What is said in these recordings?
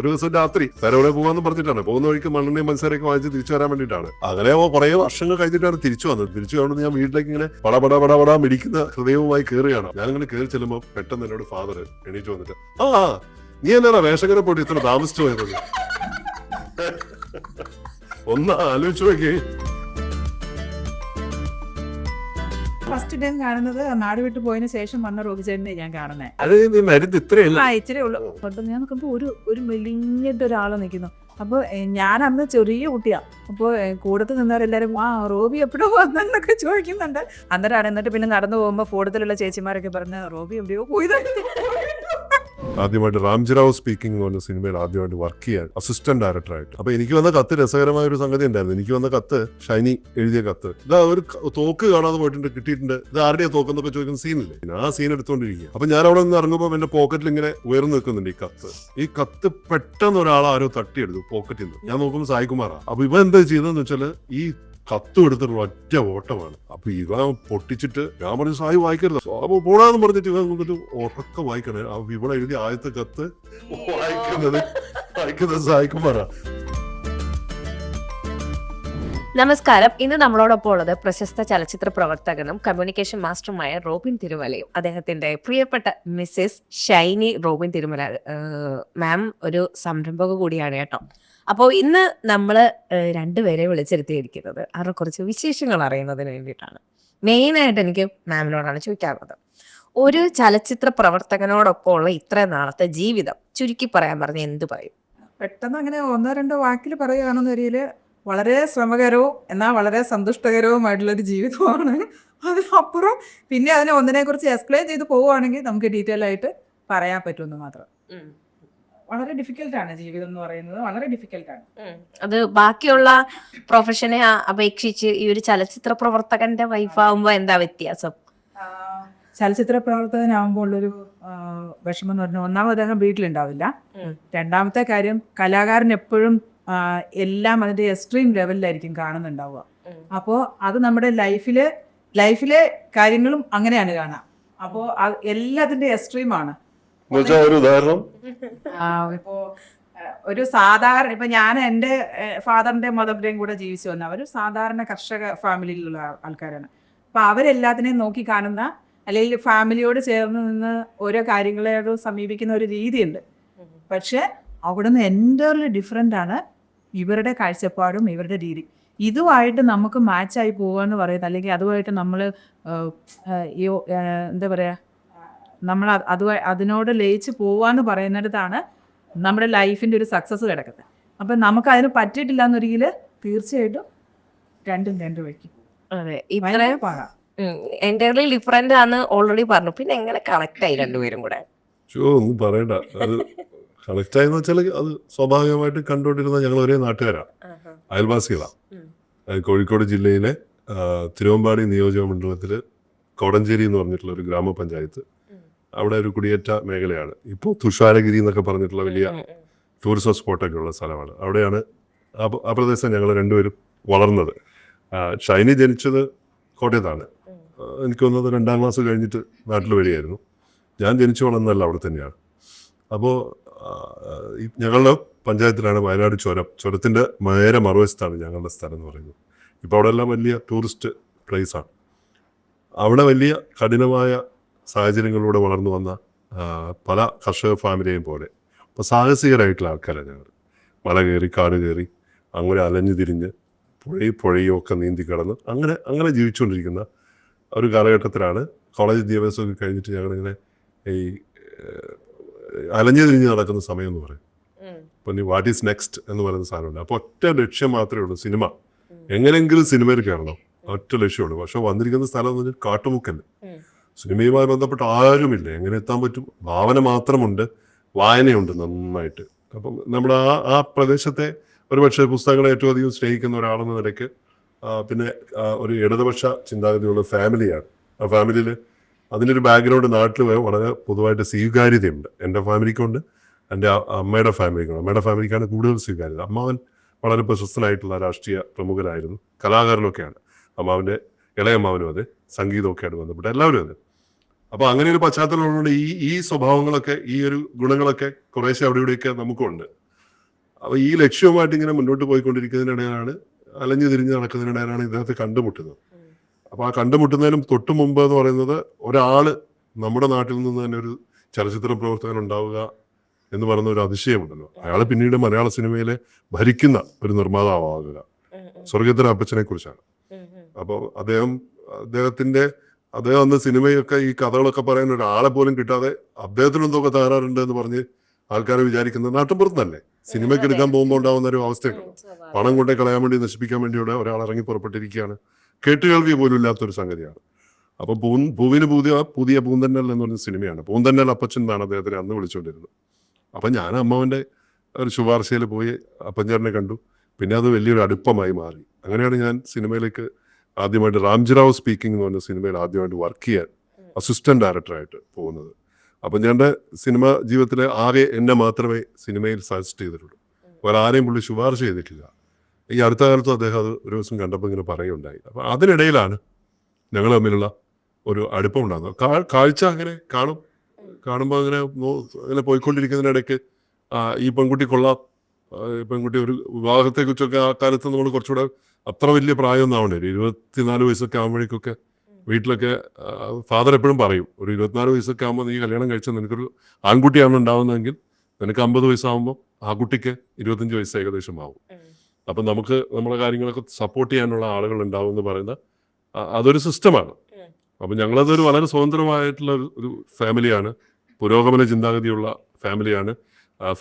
ഒരു ദിവസം രാത്രി വേറെ എവിടെ പോകാന്ന് പറഞ്ഞിട്ടാണ്. പോകുന്ന വഴിക്ക് മണ്ണെണ്ണയും മനസ്സിലാക്കി വാങ്ങിച്ച് തിരിച്ചു വരാൻ വേണ്ടിയിട്ടാണ്. അങ്ങനെ കുറെ വർഷങ്ങൾ കഴിഞ്ഞിട്ടാണ് തിരിച്ചു വന്നത്. തിരിച്ചു വന്നത് ഞാൻ വീട്ടിലേക്ക് ഇങ്ങനെ പടപട മിടിക്കുന്ന ഹൃദയവുമായി കയറുകയാണ്. ഞാനിങ്ങനെ കയറി ചെല്ലുമ്പോൾ പെട്ടെന്ന് എന്നോട് ഫാദർ എണീറ്റ് വന്നിട്ട്, നീ എന്നാ വേഷകരെ പോയിട്ട് ഇത്ര താമസിച്ചു പോയത്? ഒന്ന് ആലോചിച്ചു നോക്കി. ഫസ്റ്റ് ടൈം കാണുന്നത് നാട് വിട്ട് പോയതിനു ശേഷം വന്ന റോബിചേട്ടനെ ഞാൻ കാണുന്നത്. അത് മരുന്ന് ഇത്രയല്ല, ഇച്ചിരി ഉള്ളു. ഞാൻ നോക്കുമ്പോ ഒരു മെലിഞ്ഞിട്ട് ഒരാള് നിൽക്കുന്നു. അപ്പൊ ഞാൻ അന്ന് ചെറിയ കുട്ടിയാ. അപ്പൊ കൂടത്ത് നിന്നവരെല്ലാരും റോബി എപ്പോഴോ വന്നെന്നൊക്കെ ചോദിക്കുന്നുണ്ട്. അന്നേരമാണ്. എന്നിട്ട് പിന്നെ നടന്നു പോകുമ്പോ കൂടത്തിലുള്ള ചേച്ചിമാരൊക്കെ പറഞ്ഞ് റോബി എവിടെയോ പോയി. ആദ്യമായിട്ട് റാംജിറാവ് സ്പീക്കിംഗ് എന്ന് പറഞ്ഞ സിനിമയിൽ ആദ്യമായിട്ട് വർക്ക് ചെയ്യാൻ അസിസ്റ്റന്റ് ഡയറക്ടറായിട്ട്. അപ്പൊ എനിക്ക് വന്ന കത്ത് രസകരമായ ഒരു സംഗതി ഉണ്ടായിരുന്നു. എനിക്ക് വന്ന കത്ത് ഷൈനി എഴുതിയ കത്ത്. ഇതാ ഒരു തോക്ക് കാണാതെ പോയിട്ടുണ്ട്, കിട്ടിയിട്ടുണ്ട്. ഇത് ആരുടെയാ തോക്കെന്നൊക്കെ ചോദിക്കുന്ന സീനില്ലേ, ആ സീൻ എടുത്തുകൊണ്ടിരിക്കുക. അപ്പൊ ഞാൻ അവിടെ നിന്ന് ഇറങ്ങുമ്പോൾ എന്റെ പോക്കറ്റിൽ ഇങ്ങനെ ഉയർന്നു നിൽക്കുന്നുണ്ട് ഈ കത്ത് പെട്ടെന്ന് ഒരാളാരോ തട്ടിയെടുത്തു പോക്കറ്റിൽ നിന്ന്. ഞാൻ നോക്കുമ്പോൾ സായികുമാറാ. അപ്പൊ ഇവ എന്താ ചെയ്തതെന്ന് വെച്ചാല് ഈ കത്തും എടുത്തിട്ട് ഒറ്റ ഓട്ടമാണ്. അപ്പൊ ഇവ പൊട്ടിച്ചിട്ട് ഞാൻ പറഞ്ഞു സായി വായിക്കരുത്, അപ്പൊ പോടാന്ന് പറഞ്ഞിട്ട് ഇവ വന്നിട്ട് ഉറക്കം വായിക്കണേ. ഇവിടെ എഴുതിയ ആദ്യത്തെ കത്ത് വായിക്കുന്നത് സായികുമാറാ. നമസ്കാരം. ഇന്ന് നമ്മളോടൊപ്പം ഉള്ളത് പ്രശസ്ത ചലച്ചിത്ര പ്രവർത്തകനും കമ്മ്യൂണിക്കേഷൻ മാസ്റ്ററുമായ റോബിൻ തിരുമലയും അദ്ദേഹത്തിന്റെ പ്രിയപ്പെട്ട മിസ്സസ് ഷൈനി റോബിൻ തിരുമല മാം ഒരു സംരംഭക കൂടിയാണ് കേട്ടോ. അപ്പോൾ ഇന്ന് നമ്മൾ രണ്ടുപേരെ വിളിച്ചിരുത്തിയിരിക്കുന്നത് അവരുടെ കുറച്ച് വിശേഷങ്ങൾ അറിയുന്നതിന് വേണ്ടിയിട്ടാണ്. മെയിനായിട്ട് എനിക്ക് മാമിനോടാണ് ചോദിക്കാറുള്ളത്. ഒരു ചലച്ചിത്ര പ്രവർത്തകനോടൊപ്പം ഉള്ള ഇത്ര നാളത്തെ ജീവിതം ചുരുക്കി പറയാൻ പറഞ്ഞ എന്ത് പറയും? പെട്ടെന്ന് അങ്ങനെ ഒന്നോ രണ്ടോ വാക്കിൽ പറയുകയാണെന്ന് വരിയില് വളരെ ശ്രമകരവും എന്നാൽ വളരെ സന്തുഷ്ടകരവുമായിട്ടുള്ളൊരു ജീവിതമാണ്. അതിനപ്പുറം പിന്നെ അതിനെ ഒന്നിനെ കുറിച്ച് എക്സ്പ്ലെയിൻ ചെയ്ത് പോവുകയാണെങ്കിൽ നമുക്ക് ഡീറ്റെയിൽ ആയിട്ട് പറയാൻ പറ്റുമെന്ന് മാത്രം. വളരെ ഡിഫിക്കൽട്ടാണ് ജീവിതം എന്ന് പറയുന്നത്, വളരെ ഡിഫിക്കൽട്ടാണ്. അത് ബാക്കിയുള്ള പ്രൊഫഷനെ അപേക്ഷിച്ച് ഈ ഒരു ചലച്ചിത്ര പ്രവർത്തകന്റെ വൈഫാവുമ്പോ എന്താ വ്യത്യാസം? ചലച്ചിത്ര പ്രവർത്തകനാകുമ്പോൾ ഉള്ളൊരു വിഷമം എന്ന് പറഞ്ഞാൽ ഒന്നാമത് അദ്ദേഹം വീട്ടിലുണ്ടാവില്ല. രണ്ടാമത്തെ കാര്യം കലാകാരൻ എപ്പോഴും എല്ലാം അതിന്റെ എക്സ്ട്രീം ലെവലിലായിരിക്കും കാണുന്നുണ്ടാവുക. അപ്പോൾ അത് നമ്മുടെ ലൈഫിലെ കാര്യങ്ങളും അങ്ങനെയാണ് കാണാം. അപ്പോൾ എല്ലാത്തിന്റെ എക്സ്ട്രീമാണ്. ഒരു ഉദാഹരണം ഇപ്പോ ഒരു സാധാരണ ഇപ്പൊ ഞാൻ എൻ്റെ ഫാദറിന്റെ മദറിന്റെയും കൂടെ ജീവിച്ചു വന്ന ഒരു സാധാരണ കർഷക ഫാമിലിയിലുള്ള ആൾക്കാരാണ്. അപ്പൊ അവരെല്ലാത്തിനെയും നോക്കി കാണുന്ന അല്ലെങ്കിൽ ഫാമിലിയോട് ചേർന്ന് നിന്ന് ഓരോ കാര്യങ്ങളോട് സമീപിക്കുന്ന ഒരു രീതിയുണ്ട്. പക്ഷെ അവിടുന്ന് എൻ്റർലി ഡിഫറെൻ്റ് ആണ് ഇവരുടെ കാഴ്ചപ്പാടും ഇവരുടെ രീതി. ഇതുമായിട്ട് നമുക്ക് മാച്ചായി പോകുക എന്ന് പറയുന്നത്, അല്ലെങ്കിൽ അതുമായിട്ട് നമ്മൾ എന്താ പറയുക, നമ്മൾ അതിനോട് ലയിച്ച് പോവാന്ന് പറയുന്നിടത്താണ് നമ്മുടെ ലൈഫിൻ്റെ ഒരു സക്സസ് കിടക്കുന്നത്. അപ്പം നമുക്ക് അതിന് പറ്റിയിട്ടില്ല എന്നൊരിക്കൽ തീർച്ചയായിട്ടും രണ്ടും വയ്ക്കും. അതെ, ഇത്രയും എൻ്റർലി ഡിഫറെന്റ് ആണ് ഓൾറെഡി പറഞ്ഞു. പിന്നെ എങ്ങനെ കണക്ട് ആയി രണ്ടുപേരും കൂടെ? ഒന്നും പറയണ്ട. അത് കണക്ട് ആയെന്ന് വെച്ചാൽ അത് സ്വാഭാവികമായിട്ട് കണ്ടുകൊണ്ടിരുന്ന ഞങ്ങൾ ഒരേ നാട്ടുകാരാണ്, അയൽവാസികളാണ്. കോഴിക്കോട് ജില്ലയിലെ തിരുവമ്പാടി നിയോജക മണ്ഡലത്തില് കോടഞ്ചേരി എന്ന് പറഞ്ഞിട്ടുള്ള ഒരു ഗ്രാമപഞ്ചായത്ത്, അവിടെ ഒരു കുടിയേറ്റ മേഖലയാണ്. ഇപ്പോൾ തുഷാരഗിരി എന്നൊക്കെ പറഞ്ഞിട്ടുള്ള വലിയ ടൂറിസം സ്പോട്ടൊക്കെ ഉള്ള സ്ഥലമാണ്. അവിടെയാണ് ആ പ്രദേശം ഞങ്ങൾ രണ്ടുപേരും വളർന്നത്. ഷൈനി ജനിച്ചത് കോട്ടയത്താണ്. എനിക്ക് തോന്നുന്നത് 2ാം ക്ലാസ് കഴിഞ്ഞിട്ട് നാട്ടിൽ വരികയായിരുന്നു. ഞാൻ ജനിച്ചു വളർന്നതല്ല അവിടെ തന്നെയാണ്. അപ്പോൾ ഞങ്ങളുടെ പഞ്ചായത്തിലാണ് വയനാട് ചുരത്തിൻ്റെ നേരെ മറുവശത്താണ് ഞങ്ങളുടെ സ്ഥലം എന്ന് പറയുന്നത്. ഇപ്പോൾ അവിടെ എല്ലാം വലിയ ടൂറിസ്റ്റ് പ്ലേസാണ്. അവിടെ വലിയ കഠിനമായ സാഹചര്യങ്ങളിലൂടെ വളർന്നു വന്ന പല കർഷക ഫാമിലിയെയും പോലെ അപ്പോൾ സാഹസികരായിട്ടുള്ള ആൾക്കാരാണ് ഞങ്ങൾ. മല കയറി കാട് കയറി അങ്ങനെ അലഞ്ഞു തിരിഞ്ഞ് പുഴയും ഒക്കെ നീന്തി കടന്ന് അങ്ങനെ ജീവിച്ചുകൊണ്ടിരിക്കുന്ന ഒരു കാലഘട്ടത്തിലാണ് കോളേജ് വിദ്യാഭ്യാസമൊക്കെ കഴിഞ്ഞിട്ട് ഞങ്ങളിങ്ങനെ ഈ അലഞ്ഞു തിരിഞ്ഞ് നടക്കുന്ന സമയം എന്ന് പറയും. അപ്പം നീ വാട്ട് ഈസ് നെക്സ്റ്റ് എന്ന് പറയുന്ന സാധനമുണ്ട്. അപ്പോൾ ഒറ്റ ലക്ഷ്യം മാത്രമേ ഉള്ളൂ, സിനിമ. എങ്ങനെയെങ്കിലും സിനിമയിൽ കയറണം, ഒറ്റ ലക്ഷ്യമുള്ളൂ. പക്ഷെ വന്നിരിക്കുന്ന സ്ഥലം എന്ന് പറഞ്ഞാൽ കാട്ടുമുക്കല്ല. സിനിമയുമായി ബന്ധപ്പെട്ട് ആരുമില്ല. എങ്ങനെ എത്താൻ പറ്റും? ഭാവന മാത്രമുണ്ട്, വായനയുണ്ട് നന്നായിട്ട്. അപ്പം നമ്മുടെ ആ പ്രദേശത്തെ ഒരുപക്ഷെ പുസ്തകങ്ങളെ ഏറ്റവും അധികം സ്നേഹിക്കുന്ന ഒരാളെന്ന നിലയ്ക്ക് പിന്നെ ഒരു ഇടതുപക്ഷ ചിന്താഗതിയുള്ള ഫാമിലിയാണ്. ആ ഫാമിലിയിൽ അതിനൊരു ബാക്ക്ഗ്രൗണ്ട് നാട്ടിൽ വളരെ പൊതുവായിട്ട് സ്വീകാര്യതയുണ്ട്. എൻ്റെ ഫാമിലിക്കുണ്ട്, എൻ്റെ അമ്മയുടെ ഫാമിലിക്കുണ്ട്. അമ്മയുടെ ഫാമിലിക്കാണ് കൂടുതൽ സ്വീകാര്യത. അമ്മാവൻ വളരെ പ്രശസ്തനായിട്ടുള്ള രാഷ്ട്രീയ പ്രമുഖനായിരുന്നു, കലാകാരനൊക്കെയാണ്. അമ്മാവൻ്റെ ഇളയമ്മാവനും അതെ, സംഗീതമൊക്കെയാണ് ബന്ധപ്പെട്ട് എല്ലാവരും അതെ. അപ്പോൾ അങ്ങനെ ഒരു പശ്ചാത്തലമുള്ളതുകൊണ്ട് ഈ സ്വഭാവങ്ങളൊക്കെ, ഈ ഒരു ഗുണങ്ങളൊക്കെ കുറേശ്ശെ അവിടെ ഇവിടെയൊക്കെ നമുക്കുണ്ട്. അപ്പോൾ ഈ ലക്ഷ്യവുമായിട്ട് ഇങ്ങനെ മുന്നോട്ട് പോയിക്കൊണ്ടിരിക്കുന്നതിനിടയിലാണ്, അലഞ്ഞു തിരിഞ്ഞ് നടക്കുന്നതിനിടയിലാണ് ഇദ്ദേഹത്തെ കണ്ടുമുട്ടുന്നത്. അപ്പോൾ ആ കണ്ടുമുട്ടുന്നതിനും തൊട്ട് മുമ്പ് എന്ന് പറയുന്നത് ഒരാള് നമ്മുടെ നാട്ടിൽ നിന്ന് തന്നെ ഒരു ചലച്ചിത്ര പ്രവർത്തകൻ ഉണ്ടാവുക എന്ന് പറയുന്ന ഒരു അതിശയമുണ്ടല്ലോ. അയാൾ പിന്നീട് മലയാള സിനിമയിലെ ഭരിക്കുന്ന ഒരു നിർമ്മാതാവുക, സ്വർഗത്തിലെ അപ്പച്ചനെ കുറിച്ചാണ്. അപ്പോൾ അദ്ദേഹം അന്ന് സിനിമയൊക്കെ ഈ കഥകളൊക്കെ പറയാൻ ഒരാളെ പോലും കിട്ടാതെ അദ്ദേഹത്തിന് എന്തൊക്കെ തകരാറുണ്ട് എന്ന് പറഞ്ഞ് ആൾക്കാരെ വിചാരിക്കുന്നത് നാട്ടിൻപുറത്തല്ലേ. സിനിമയ്ക്ക് എടുക്കാൻ പോകുമ്പോൾ ഉണ്ടാവുന്ന ഒരു അവസ്ഥയുണ്ട്. പണം കൊണ്ടേ കളയാൻ വേണ്ടി, നശിപ്പിക്കാൻ വേണ്ടിയുടെ ഒരാൾ ഇറങ്ങി പുറപ്പെട്ടിരിക്കുകയാണ്. കേട്ടുകേൾവി പോലും ഇല്ലാത്തൊരു സംഗതിയാണ്. അപ്പം പൂവിന് പുതിയ പൂന്തന്നൽ എന്ന് പറഞ്ഞ സിനിമയാണ്. പൂന്തന്നൽ അപ്പച്ചൻ എന്നാണ് അദ്ദേഹത്തിനെ അന്ന് വിളിച്ചുകൊണ്ടിരുന്നത്. അപ്പം ഞാൻ അമ്മാവൻ്റെ ഒരു ശുപാർശയിൽ പോയി അപ്പഞ്ചേട്ടനെ കണ്ടു. പിന്നെ അത് വലിയൊരു അടുപ്പമായി മാറി. അങ്ങനെയാണ് ഞാൻ സിനിമയിലേക്ക് ആദ്യമായിട്ട് റാംജിറാവ് സ്പീക്കിംഗ് എന്ന് പറഞ്ഞ സിനിമയിൽ ആദ്യമായിട്ട് വർക്ക് ചെയ്യാൻ അസിസ്റ്റന്റ് ഡയറക്ടറായിട്ട് പോകുന്നത്. അപ്പം ഞാൻ സിനിമ ജീവിതത്തിലെ ആകെ എന്നെ മാത്രമേ സിനിമയിൽ സജസ്റ്റ് ചെയ്തിട്ടുള്ളൂ. വേറെ ആരെയും പുള്ളി ശുപാർശ ചെയ്തിട്ടില്ല. ഈ അടുത്ത കാലത്തും അദ്ദേഹം അത് ഒരു ദിവസം കണ്ടപ്പോൾ ഇങ്ങനെ പറയുകയുണ്ടായി. അപ്പം അതിനിടയിലാണ് ഞങ്ങൾ തമ്മിലുള്ള ഒരു അടുപ്പം ഉണ്ടാകുന്നത്. കാഴ്ച അങ്ങനെ കാണുമ്പോൾ അങ്ങനെ പോയിക്കൊണ്ടിരിക്കുന്നതിനിടയ്ക്ക് ഈ പെൺകുട്ടി കൊള്ളാം, പെൺകുട്ടി ഒരു വിവാഹത്തെക്കുറിച്ചൊക്കെ ആ കാലത്ത് നമ്മൾ കുറച്ചുകൂടെ അത്ര വലിയ പ്രായമൊന്നും ആവണ്ടേ, ഒരു 24 വയസ്സൊക്കെ ആകുമ്പോഴേക്കൊക്കെ വീട്ടിലൊക്കെ ഫാദർ എപ്പോഴും പറയും, ഒരു 24 വയസ്സൊക്കെ ആകുമ്പോൾ നീ കല്യാണം കഴിച്ചാൽ നിനക്കൊരു ആൺകുട്ടിയാണ് ഉണ്ടാവുന്നതെങ്കിൽ നിനക്ക് 50 വയസ്സാകുമ്പോൾ ആ കുട്ടിക്ക് 25 വയസ്സ് ഏകദേശം ആവും. അപ്പം നമുക്ക് നമ്മളെ കാര്യങ്ങളൊക്കെ സപ്പോർട്ട് ചെയ്യാനുള്ള ആളുകൾ ഉണ്ടാവും എന്ന് പറയുന്ന അതൊരു സിസ്റ്റമാണ്. അപ്പം ഞങ്ങളതൊരു വളരെ സ്വതന്ത്രമായിട്ടുള്ള ഒരു ഫാമിലിയാണ്, പുരോഗമന ചിന്താഗതിയുള്ള ഫാമിലിയാണ്.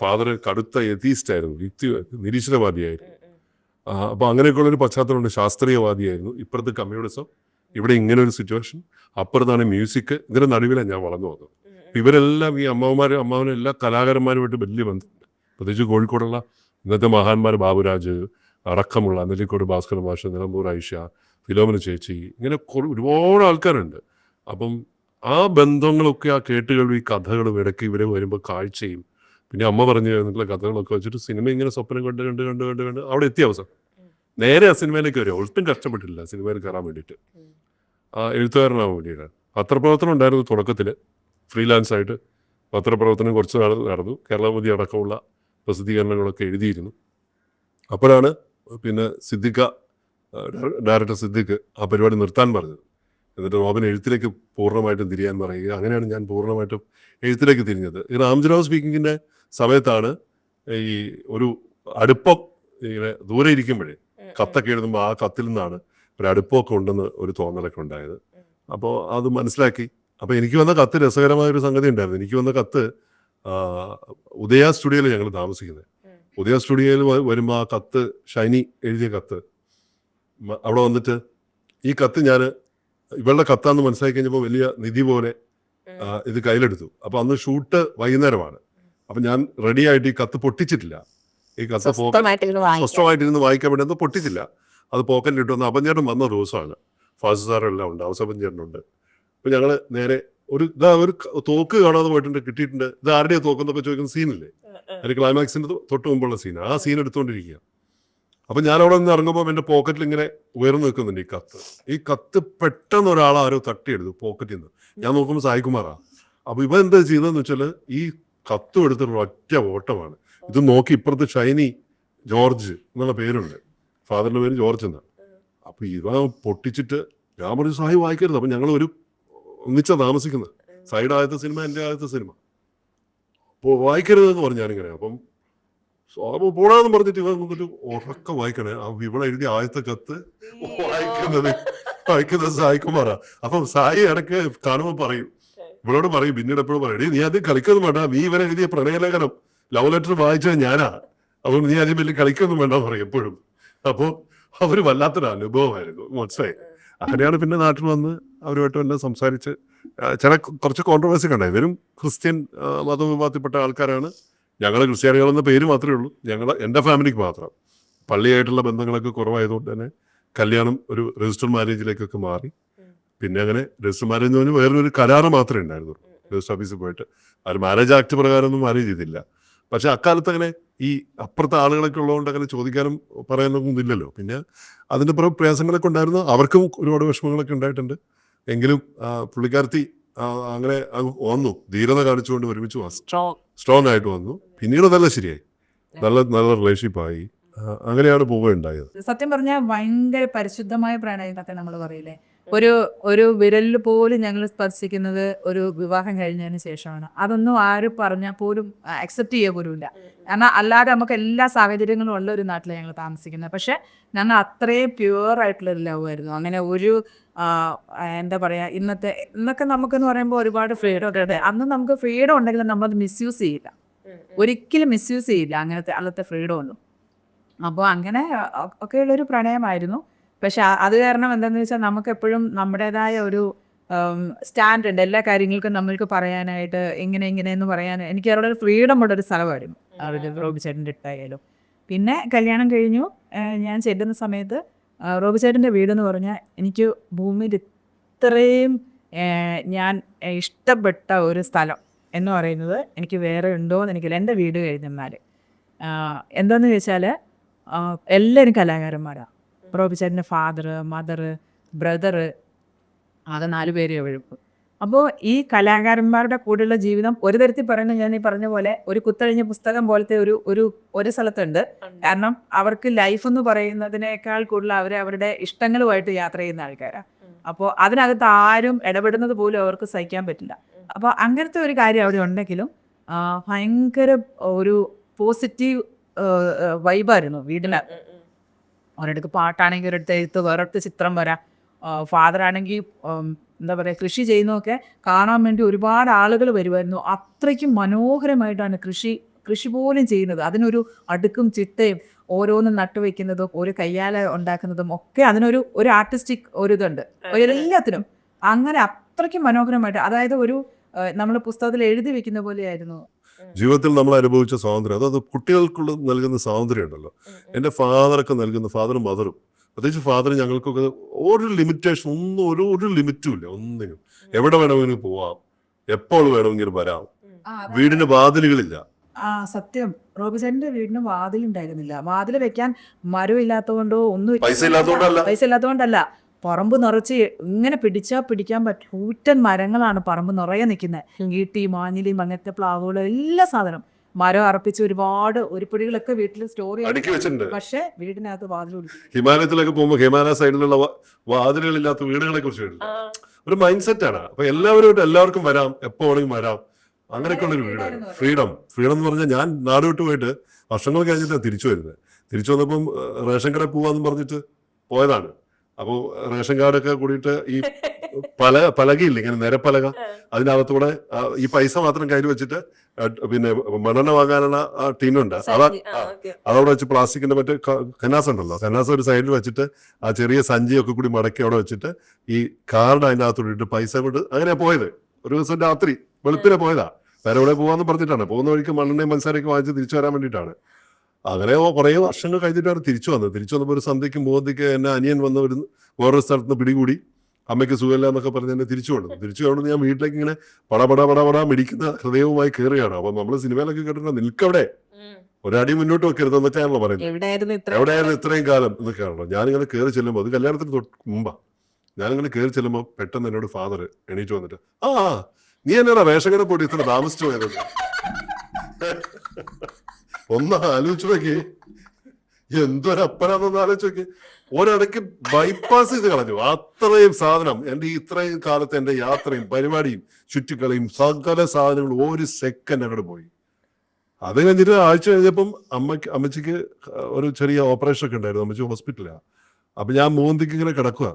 ഫാദർ കടുത്ത എത്തീസ്റ്റ് ആയിരുന്നു, നിരീശ്വരവാദിയായിരുന്നു. അപ്പോൾ അങ്ങനെയൊക്കെയുള്ളൊരു പശ്ചാത്തലമുണ്ട്. ശാസ്ത്രീയവാദിയായിരുന്നു. ഇപ്പുറത്ത് കമ്മ്യൂണിസം, ഇവിടെ ഇങ്ങനെ ഒരു സിറ്റുവേഷൻ, അപ്പുറത്താണ് മ്യൂസിക്. ഇതിൻ്റെ നടുവിലാണ് ഞാൻ വളർന്നു വന്നത്. ഇവരെല്ലാം ഈ അമ്മാവനും എല്ലാ കലാകാരന്മാരുമായിട്ട് വലിയ ബന്ധമുണ്ട്. പ്രത്യേകിച്ച് കോഴിക്കോടുള്ള ഇന്നത്തെ മഹാന്മാർ ബാബുരാജ് അടക്കമുള്ള നെല്ലിക്കോട് ഭാസ്കരൻ മാഷ്, നിലമ്പൂർ ഐഷ, ഫിലോമിന ചേച്ചി, ഇങ്ങനെ ഒരുപാട് ആൾക്കാരുണ്ട്. അപ്പം ആ ബന്ധങ്ങളൊക്കെ, ആ കേട്ടുകേൾവി, കഥകളും ഇടയ്ക്ക് ഇവരെ വരുമ്പോൾ കാഴ്ചയും, പിന്നെ അമ്മ പറഞ്ഞു തന്നിട്ടുള്ള കഥകളൊക്കെ വെച്ചിട്ട് സിനിമ ഇങ്ങനെ സ്വപ്നം കണ്ട് അവിടെ എത്തിയ അവസരം നേരെ ആ സിനിമയിലേക്ക് വരിക. ഒട്ടും കഷ്ടപ്പെട്ടില്ല സിനിമയിൽ കയറാൻ വേണ്ടിയിട്ട്, എഴുത്തുകാരനാവാൻ വേണ്ടിയിട്ട്. പത്രപ്രവർത്തനം ഉണ്ടായിരുന്നു തുടക്കത്തിൽ, ഫ്രീലാൻസ് ആയിട്ട് പത്രപ്രവർത്തനം കുറച്ച് നടന്നു. കേരളമതി അടക്കമുള്ള പ്രസിദ്ധീകരണങ്ങളൊക്കെ എഴുതിയിരുന്നു. അപ്പോഴാണ് പിന്നെ ഡയറക്ടർ സിദ്ദിഖ് ആ പരിപാടി നിർത്താൻ പറഞ്ഞത്. എന്നിട്ട് റോബിൻ എഴുത്തിലേക്ക് പൂർണ്ണമായിട്ടും തിരിയാൻ പറയുക. അങ്ങനെയാണ് ഞാൻ പൂർണ്ണമായിട്ടും എഴുത്തിലേക്ക് തിരിഞ്ഞത്. ഈ റാംജിറാവ് സ്പീക്കിങ്ങിൻ്റെ സമയത്താണ് ഈ ഒരു അടുപ്പം, ഇങ്ങനെ ദൂരെ ഇരിക്കുമ്പോഴേ കത്തൊക്കെ എഴുതുമ്പോൾ ആ കത്തിൽ നിന്നാണ് ഒരു അടുപ്പമൊക്കെ ഉണ്ടെന്ന് ഒരു തോന്നലൊക്കെ ഉണ്ടായത്. അപ്പോൾ അത് മനസ്സിലാക്കി. അപ്പോൾ എനിക്ക് വന്ന കത്ത് രസകരമായൊരു സംഗതി ഉണ്ടായിരുന്നു. എനിക്ക് വന്ന കത്ത് ഉദയ സ്റ്റുഡിയോയിൽ ഞങ്ങൾ താമസിക്കുന്നത്. ഉദയ സ്റ്റുഡിയോയിൽ വരുമ്പോൾ ആ കത്ത്, ഷൈനി എഴുതിയ കത്ത്, അവിടെ വന്നിട്ട് ഈ കത്ത് ഞാൻ ഇവളുടെ കത്താന്ന് മനസ്സിലാക്കി കഴിഞ്ഞപ്പോൾ വലിയ നിധി പോലെ ഇത് കയ്യിലെടുത്തു. അപ്പോൾ അന്ന് ഷൂട്ട് വൈകുന്നേരമാണ്. അപ്പം ഞാൻ റെഡി ആയിട്ട് ഈ കത്ത് പൊട്ടിച്ചിട്ടില്ല. ഈ കത്ത് സ്വസ്ഥമായിട്ടിരുന്ന് വായിക്കാൻ വേണ്ടി ഒന്നും പൊട്ടിച്ചില്ല. അത് പോക്കറ്റിൽ ഇട്ടു. വന്ന് അപ്പഞ്ചേട്ടൻ വന്ന ദിവസമാണ്. ഫാസ്റ്റ് സാറെല്ലാം ഉണ്ട്, അവസപ്പഞ്ചേട്ടനുണ്ട്. അപ്പം ഞങ്ങൾ നേരെ ഒരു തോക്ക് കാണാതെ പോയിട്ടുണ്ട്, കിട്ടിയിട്ടുണ്ട്. ഇത് ആരുടെയാണ് തോക്കെന്നൊക്കെ ചോദിക്കുന്ന സീനില്ലേ, ഒരു ക്ലൈമാക്സിൻ്റെ തൊട്ട് മുമ്പുള്ള സീനാണ്. ആ സീൻ എടുത്തുകൊണ്ടിരിക്കുക. അപ്പം ഞാനവിടെ നിന്ന് ഇറങ്ങുമ്പോൾ എൻ്റെ പോക്കറ്റിൽ ഇങ്ങനെ ഉയർന്നു നിൽക്കുന്നുണ്ട് ഈ കത്ത് പെട്ടെന്ന് ഒരാളാരോ തട്ടിയെടുത്തു പോക്കറ്റിൽ നിന്ന്. ഞാൻ നോക്കുമ്പോൾ സായികുമാറാണ്. അപ്പോൾ ഇവ എന്താ ചെയ്യുന്നതെന്ന് വെച്ചാൽ ഈ കത്തും എടുത്തിട്ട് ഒറ്റ ഓട്ടമാണ്. ഇത് നോക്കി ഇപ്പുറത്ത് ഷൈനി ജോർജ് എന്നുള്ള പേരുണ്ട്, ഫാദറിൻ്റെ പേര് ജോർജ് എന്നാണ്. അപ്പോൾ ഇവ പൊട്ടിച്ചിട്ട് ഞാൻ പറഞ്ഞു സായി വായിക്കരുത്. അപ്പം ഞങ്ങൾ ഒന്നിച്ചാണ് താമസിക്കുന്നത്. സൈഡ് ആദ്യത്തെ സിനിമ, എൻ്റെ ആദ്യത്തെ സിനിമ. അപ്പോൾ വായിക്കരുതെന്ന് പറഞ്ഞു ഞാനിങ്ങനെ. അപ്പം പോടാന്ന് പറഞ്ഞിട്ട് ഇവ ഒരു ഉറക്കം വായിക്കണേ. ഇവിടെ എഴുതിയ ആദ്യത്തെ കത്ത് വായിക്കുന്നത് സായികുമാറാ. അപ്പം സായി ഇടയ്ക്ക് കാണുമ്പോൾ പറയും, ഇവളോട് പറയും, പിന്നീട് എപ്പോഴും പറയും, നീ ആദ്യം കളിക്കൊന്നും വേണ്ട, നീ ഇവരെ എഴുതിയ പ്രണയലേഖനം ലവ് ലെറ്റർ വായിച്ചത് ഞാനാ, അപ്പോൾ നീ ആദ്യം വലിയ കളിക്കൊന്നും വേണ്ടെന്ന് പറയും എപ്പോഴും. അപ്പോൾ അവർ വല്ലാത്തൊരു അനുഭവമായിരുന്നു, മനസ്സിലായി. അങ്ങനെയാണ് പിന്നെ നാട്ടിൽ വന്ന് അവരുമായിട്ട് എല്ലാം സംസാരിച്ച് കുറച്ച് കോൺട്രവേഴ്സി കണ്ടായി. ഇവരും ക്രിസ്ത്യൻ മതവിഭാഗത്തിൽപ്പെട്ട ആൾക്കാരാണ്. ഞങ്ങൾ ക്രിസ്ത്യാനികളെന്ന പേര് മാത്രമേ ഉള്ളൂ. എൻ്റെ ഫാമിലിക്ക് മാത്രം പള്ളിയായിട്ടുള്ള ബന്ധങ്ങളൊക്കെ കുറവായതുകൊണ്ട് തന്നെ കല്യാണം ഒരു രജിസ്റ്റർ മാരേജിലേക്കൊക്കെ മാറി. പിന്നെ അങ്ങനെ രജിസ്റ്റർ മാരേജ് എന്ന് പറഞ്ഞാൽ വേറൊരു കരാറ് മാത്രമേ ഉണ്ടായിരുന്നുള്ളൂ. രജിസ്റ്റർ ഓഫീസിൽ പോയിട്ട് ആ ഒരു മാരേജ് ആക്ട് പ്രകാരമൊന്നും മാരേജ് ചെയ്തില്ല. പക്ഷെ അക്കാലത്ത് അങ്ങനെ ഈ അപ്പുറത്തെ ആളുകളൊക്കെ ഉള്ളതുകൊണ്ട് അങ്ങനെ ചോദിക്കാനും പറയാനൊന്നും ഇല്ലല്ലോ. പിന്നെ അതിൻ്റെ പ്രയാസങ്ങളൊക്കെ ഉണ്ടായിരുന്നു. അവർക്കും ഒരുപാട് വിഷമങ്ങളൊക്കെ ഉണ്ടായിട്ടുണ്ട്. എങ്കിലും പുള്ളിക്കാരത്തി അങ്ങനെ വന്നു, ധീരത കാണിച്ചുകൊണ്ട് ഒരുമിച്ച് വന്നു, സ്ട്രോങ് ആയിട്ട് വന്നു. പിന്നീട് അതെല്ലാം ശരിയായി. നല്ല നല്ല റിലേഷൻഷിപ്പായി. അങ്ങനെയാണ് പോവുകയുണ്ടായത്. സത്യം പറഞ്ഞാൽ ഭയങ്കര പരിശുദ്ധമായ പ്രണയം എന്നൊക്കെ നമ്മൾ പറയില്ലേ, ഒരു വിരലിൽ പോലും ഞങ്ങൾ സ്പർശിക്കുന്നത് ഒരു വിവാഹം കഴിഞ്ഞതിന് ശേഷമാണ്. അതൊന്നും ആരും പറഞ്ഞാൽ പോലും അക്സെപ്റ്റ് ചെയ്യുക പോലും ഇല്ല. കാരണം അല്ലാതെ നമുക്ക് എല്ലാ സാഹചര്യങ്ങളും ഉള്ള ഒരു നാട്ടിലാണ് ഞങ്ങൾ താമസിക്കുന്നത്. പക്ഷെ ഞങ്ങൾ അത്രയും പ്യുവർ ആയിട്ടുള്ള ഒരു ലവ് ആയിരുന്നു. അങ്ങനെ ഒരു എന്താ പറയുക, ഇന്നൊക്കെ നമുക്കെന്ന് പറയുമ്പോൾ ഒരുപാട് ഫ്രീഡം ഒക്കെ ഉണ്ട്. അന്ന് നമുക്ക് ഫ്രീഡം ഉണ്ടെങ്കിലും നമ്മളത് മിസ്യൂസ് ചെയ്യില്ല, ഒരിക്കലും മിസ്യൂസ് ചെയ്യില്ല അന്നത്തെ ഫ്രീഡം ഒന്നും. അപ്പോൾ അങ്ങനെ ഒക്കെയുള്ളൊരു പ്രണയമായിരുന്നു. പക്ഷെ അത് കാരണം എന്താണെന്ന് വെച്ചാൽ നമുക്ക് എപ്പോഴും നമ്മുടേതായ ഒരു സ്റ്റാൻഡ് ഉണ്ട്. എല്ലാ കാര്യങ്ങൾക്കും നമ്മൾക്ക് പറയാനായിട്ട് ഇങ്ങനെയെന്ന് പറയാൻ എനിക്ക് അവരുടെ ഒരു ഫ്രീഡം ഉള്ളൊരു സ്ഥലമായിരുന്നു റോബി ചേട്ടൻ്റെ അടുത്തായാലും. പിന്നെ കല്യാണം കഴിഞ്ഞു. ഞാൻ ചെല്ലുന്ന സമയത്ത് റോബി ചേട്ടൻ്റെ വീടെന്ന് പറഞ്ഞാൽ എനിക്ക് ഭൂമിയിൽ ഇത്രയും ഞാൻ ഇഷ്ടപ്പെട്ട ഒരു സ്ഥലം എന്ന് പറയുന്നത് എനിക്ക് വേറെ ഉണ്ടോ എന്ന് എനിക്കില്ല. എൻ്റെ വീട് കഴിഞ്ഞെന്നാൽ എന്താണെന്ന് ചോദിച്ചാൽ എല്ലാവരും കലാകാരന്മാരാണ്. റോബി ചേട്ടൻ്റെ ഫാദർ, മദർ, ബ്രദറ്, അത് 4 പേര് എഴുപ്പ്. അപ്പോൾ ഈ കലാകാരന്മാരുടെ കൂടെയുള്ള ജീവിതം ഒരു തരത്തിൽ പറയുന്നത് ഞാൻ ഈ പറഞ്ഞ പോലെ ഒരു കുത്തഴിഞ്ഞ പുസ്തകം പോലത്തെ ഒരു സ്ഥലത്തുണ്ട്. കാരണം അവർക്ക് ലൈഫ് എന്ന് പറയുന്നതിനേക്കാൾ കൂടുതൽ അവരുടെ ഇഷ്ടങ്ങളുമായിട്ട് യാത്ര ചെയ്യുന്ന ആൾക്കാരാണ്. അപ്പോൾ അതിനകത്ത് ആരും ഇടപെടുന്നത് പോലും അവർക്ക് സഹിക്കാൻ പറ്റില്ല. അപ്പോൾ അങ്ങനത്തെ ഒരു കാര്യം അവിടെ ഉണ്ടെങ്കിലും ഭയങ്കര ഒരു പോസിറ്റീവ് വൈബായിരുന്നു വീടിനകത്ത്. ഒരിടത്ത് പാട്ടാണെങ്കിൽ ഒരിടത്ത് എഴുത്ത്, വേറൊരിടത്ത് ചിത്രം വരാം. ഫാദർ ആണെങ്കിൽ എന്താ പറയുക, കൃഷി ചെയ്യുന്നതൊക്കെ കാണാൻ വേണ്ടി ഒരുപാട് ആളുകൾ വരുമായിരുന്നു. അത്രയ്ക്കും മനോഹരമായിട്ടാണ് കൃഷി പോലും ചെയ്യുന്നത്. അതിനൊരു അടുക്കും ചിട്ടയും ഓരോന്നും നട്ടുവെക്കുന്നതും ഒരു കയ്യാല ഉണ്ടാക്കുന്നതും ഒക്കെ അതിനൊരു ആർട്ടിസ്റ്റിക് ഇതുണ്ട് എല്ലാത്തിനും. അങ്ങനെ അത്രയ്ക്കും മനോഹരമായിട്ട്, അതായത് നമ്മൾ പുസ്തകത്തിൽ എഴുതി വെക്കുന്ന പോലെയായിരുന്നു. ജീവിതത്തിൽ നമ്മൾ അനുഭവിച്ച സ്വാതന്ത്ര്യം, അത് കുട്ടികൾക്കുള്ള നൽകുന്ന സ്വാതന്ത്ര്യം ഉണ്ടല്ലോ. എൻ്റെ ഫാദറൊക്കെ നൽകുന്ന, ഫാദറും മദറും, പ്രത്യേകിച്ച് ഫാദർ ഞങ്ങൾക്കൊക്കെ ഒരു ലിമിറ്റേഷൻ ഒന്നും, ഒരു ലിമിറ്റും ഇല്ല ഒന്നിനും. എവിടെ വേണമെങ്കിലും പോവാം, എപ്പോൾ വേണമെങ്കിലും വരാം. വീടിന് വാതിലുകളില്ല. സത്യം, റോബിച്ചേട്ടന്റെ വീടിന് വാതിലുണ്ടായിരുന്നില്ല. വാതിൽ വെക്കാൻ മരം ഇല്ലാത്തതുകൊണ്ടോ ഒന്നും, പൈസ ഇല്ലാത്തതുകൊണ്ടല്ല, പറമ്പ് നിറച്ച് ഇങ്ങനെ പിടിക്കാൻ പറ്റും കൂറ്റൻ മരങ്ങളാണ് പറമ്പ് നിറയെ നിൽക്കുന്നത്. ഈട്ടി, മാഞ്ഞിലിയും അങ്ങനത്തെ പ്ലാവുകളും എല്ലാ സാധനം മരം അറപ്പിച്ച് ഒരുപാട് ഉരുപ്പടികളൊക്കെ വീട്ടിൽ സ്റ്റോർ വെച്ചിട്ടുണ്ട്. പക്ഷെ വീടിനകത്ത് വാതിൽ, ഹിമാലയത്തിലൊക്കെ പോകുമ്പോൾ ഹിമാലയ സൈഡിലുള്ള വാതിലുകളില്ലാത്ത വീടുകളെ കുറിച്ച് ഒരു മൈൻഡ് സെറ്റ് ആണ്. അപ്പൊ എല്ലാവർക്കും വരാം, എപ്പോ വേണമെങ്കിലും വരാം. അങ്ങനെയൊക്കെ ഉള്ളൊരു വീടാണ്. ഫ്രീഡം എന്ന് പറഞ്ഞാൽ ഞാൻ നാട് വിട്ടു പോയിട്ട് വർഷങ്ങൾ കഴിഞ്ഞിട്ടാണ് തിരിച്ചു വന്നപ്പം റേഷൻ കടയിൽ പോവാന്ന് പറഞ്ഞിട്ട് പോയതാണ്. അപ്പോൾ റേഷൻ കാർഡൊക്കെ കൂടിയിട്ട് ഈ പലകയില്ല, ഇങ്ങനെ നിരപ്പലക, അതിനകത്തൂടെ ഈ പൈസ മാത്രം കയ്യിൽ വെച്ചിട്ട് പിന്നെ മണ്ണെണ്ണ വാങ്ങാനുള്ള ആ ടീനുണ്ട്, അതവിടെ വെച്ച് പ്ലാസ്റ്റിക്കിന്റെ മറ്റേ കന്നാസ് ഉണ്ടല്ലോ, കന്നാസ് ഒരു സൈഡിൽ വെച്ചിട്ട് ആ ചെറിയ സഞ്ചിയൊക്കെ കൂടി മടക്കി അവിടെ വെച്ചിട്ട് ഈ കാർഡ് അതിനകത്തോടെ ഇട്ട് പൈസ കൊണ്ട് അങ്ങനെയാ പോയത്. ഒരു ദിവസം രാത്രി വെളുപ്പിനെ പോയതാ. വേറെ എവിടെ പോവാന്ന് പറഞ്ഞിട്ടാണ്. പോകുന്ന വഴിക്ക് മണ്ണെണ്ണയും പഞ്ചസാരയൊക്കെ വാങ്ങിച്ച് തിരിച്ചു വരാൻ വേണ്ടിയിട്ടാണ്. അങ്ങനെ കുറേ വർഷങ്ങൾ കഴിഞ്ഞിട്ടാണ് തിരിച്ചു വന്നപ്പോൾ ഒരു സന്ധ്യയ്ക്ക് മോദിക്ക് എന്നെ അനിയൻ വന്ന വേറൊരു സ്ഥലത്ത് നിന്ന് പിടികൂടി. അമ്മയ്ക്ക് സുഖമില്ല എന്നൊക്കെ പറഞ്ഞ് എന്നെ തിരിച്ചു കൊണ്ടു ഞാൻ വീട്ടിലേക്ക് ഇങ്ങനെ പടപട മിടിക്കുന്ന ഹൃദയവുമായി കയറുകയാണ്. അപ്പൊ നമ്മള് സിനിമയിലൊക്കെ കേട്ടിട്ട് നിൽക്കവിടെ, ഒരടി മുന്നോട്ട് വെക്കരുത് എന്നൊക്കെയാണല്ലോ പറയുന്നത്. എവിടെയായിരുന്നു ഇത്രയും കാലം എന്നൊക്കെയാണല്ലോ. ഞാനിങ്ങനെ കയറി ചെല്ലുമ്പോൾ, അത് കല്യാണത്തിന് മുമ്പാ, ഞാനിങ്ങനെ കയറി ചെല്ലുമ്പോൾ പെട്ടെന്ന് എന്നോട് ഫാദർ എണീറ്റ് വന്നിട്ട്, നീ എന്നാ റേഷൻ കട പോയിട്ട് ഇത്ര താമസിച്ചു പോയത്? ഒന്ന് ആലോചിച്ചു നോക്കി, എന്തൊരപ്പനാന്നൊന്ന് ആലോചിച്ച് നോക്കി. ഒരിടയ്ക്ക് ബൈപ്പാസ് ചെയ്ത് കളഞ്ഞു. അത്രയും സാധനം, എൻ്റെ ഇത്രയും കാലത്ത് എൻ്റെ യാത്രയും പരിപാടിയും ചുറ്റിക്കളിയും സകല സാധനങ്ങളും ഒരു സെക്കൻഡ് അങ്ങോട്ട് പോയി. അത് കഴിഞ്ഞിട്ട് ആഴ്ച കഴിഞ്ഞപ്പം അമ്മച്ചിക്ക് ഒരു ചെറിയ ഓപ്പറേഷൻ ഒക്കെ ഉണ്ടായിരുന്നു. അമ്മച്ചി ഹോസ്പിറ്റലാണ്. അപ്പൊ ഞാൻ മോന്തിക്ക് ഇങ്ങനെ കിടക്കുക.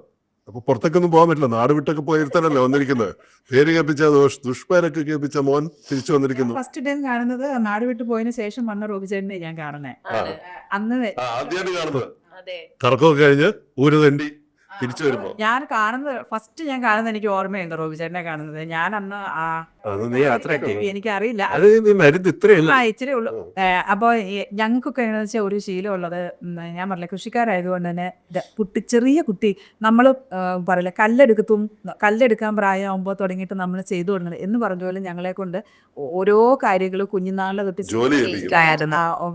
അപ്പൊ പുറത്തേക്കൊന്നും പോകാൻ പറ്റില്ല, നാട് വിട്ടൊക്കെ പോയിരുത്താനല്ലേ വന്നിരിക്കുന്നത്. പേര് കേൾപ്പിച്ച ദുഷ്പേരൊക്കെ കേൾപ്പിച്ച മോൻ തിരിച്ചു വന്നിരിക്കുന്നു. ഫസ്റ്റ് ടൈം കാണുന്നത് നാട് വിട്ട് പോയതിനു ശേഷം വന്ന റോബിച്ചേട്ടനെ ഞാൻ കാണുന്നേ. അന്ന് ആദ്യമായിട്ട് കാണുന്നത് കറക്കമൊക്കെ കഴിഞ്ഞ് ഊര് തണ്ടി തിരിച്ചു വരുമ്പോ ഫസ്റ്റ് ഞാൻ കാണുന്നത് എനിക്ക് ഓർമ്മയുണ്ട് റോബിച്ചേട്ടനെ കാണുന്നത്. ഞാൻ അന്ന് എനിക്കറിയില്ല, ഇച്ചിരി ഉള്ളു. അപ്പൊ ഞങ്ങൾക്കൊക്കെ എങ്ങനെയാ വെച്ചാൽ ഒരു ശീലമുള്ളത്, ഞാൻ പറഞ്ഞില്ല കൃഷിക്കാരായതുകൊണ്ട് തന്നെ ചെറിയ കുട്ടി നമ്മൾ പറയില്ല കല്ലെടുക്കാൻ പ്രായമാകുമ്പോൾ തുടങ്ങിയിട്ട് നമ്മൾ ചെയ്തു കൊടുക്കുന്നത് എന്ന് പറഞ്ഞ പോലെ ഞങ്ങളെ കൊണ്ട് ഓരോ കാര്യങ്ങളും കുഞ്ഞുനാളിലെ തൊട്ട്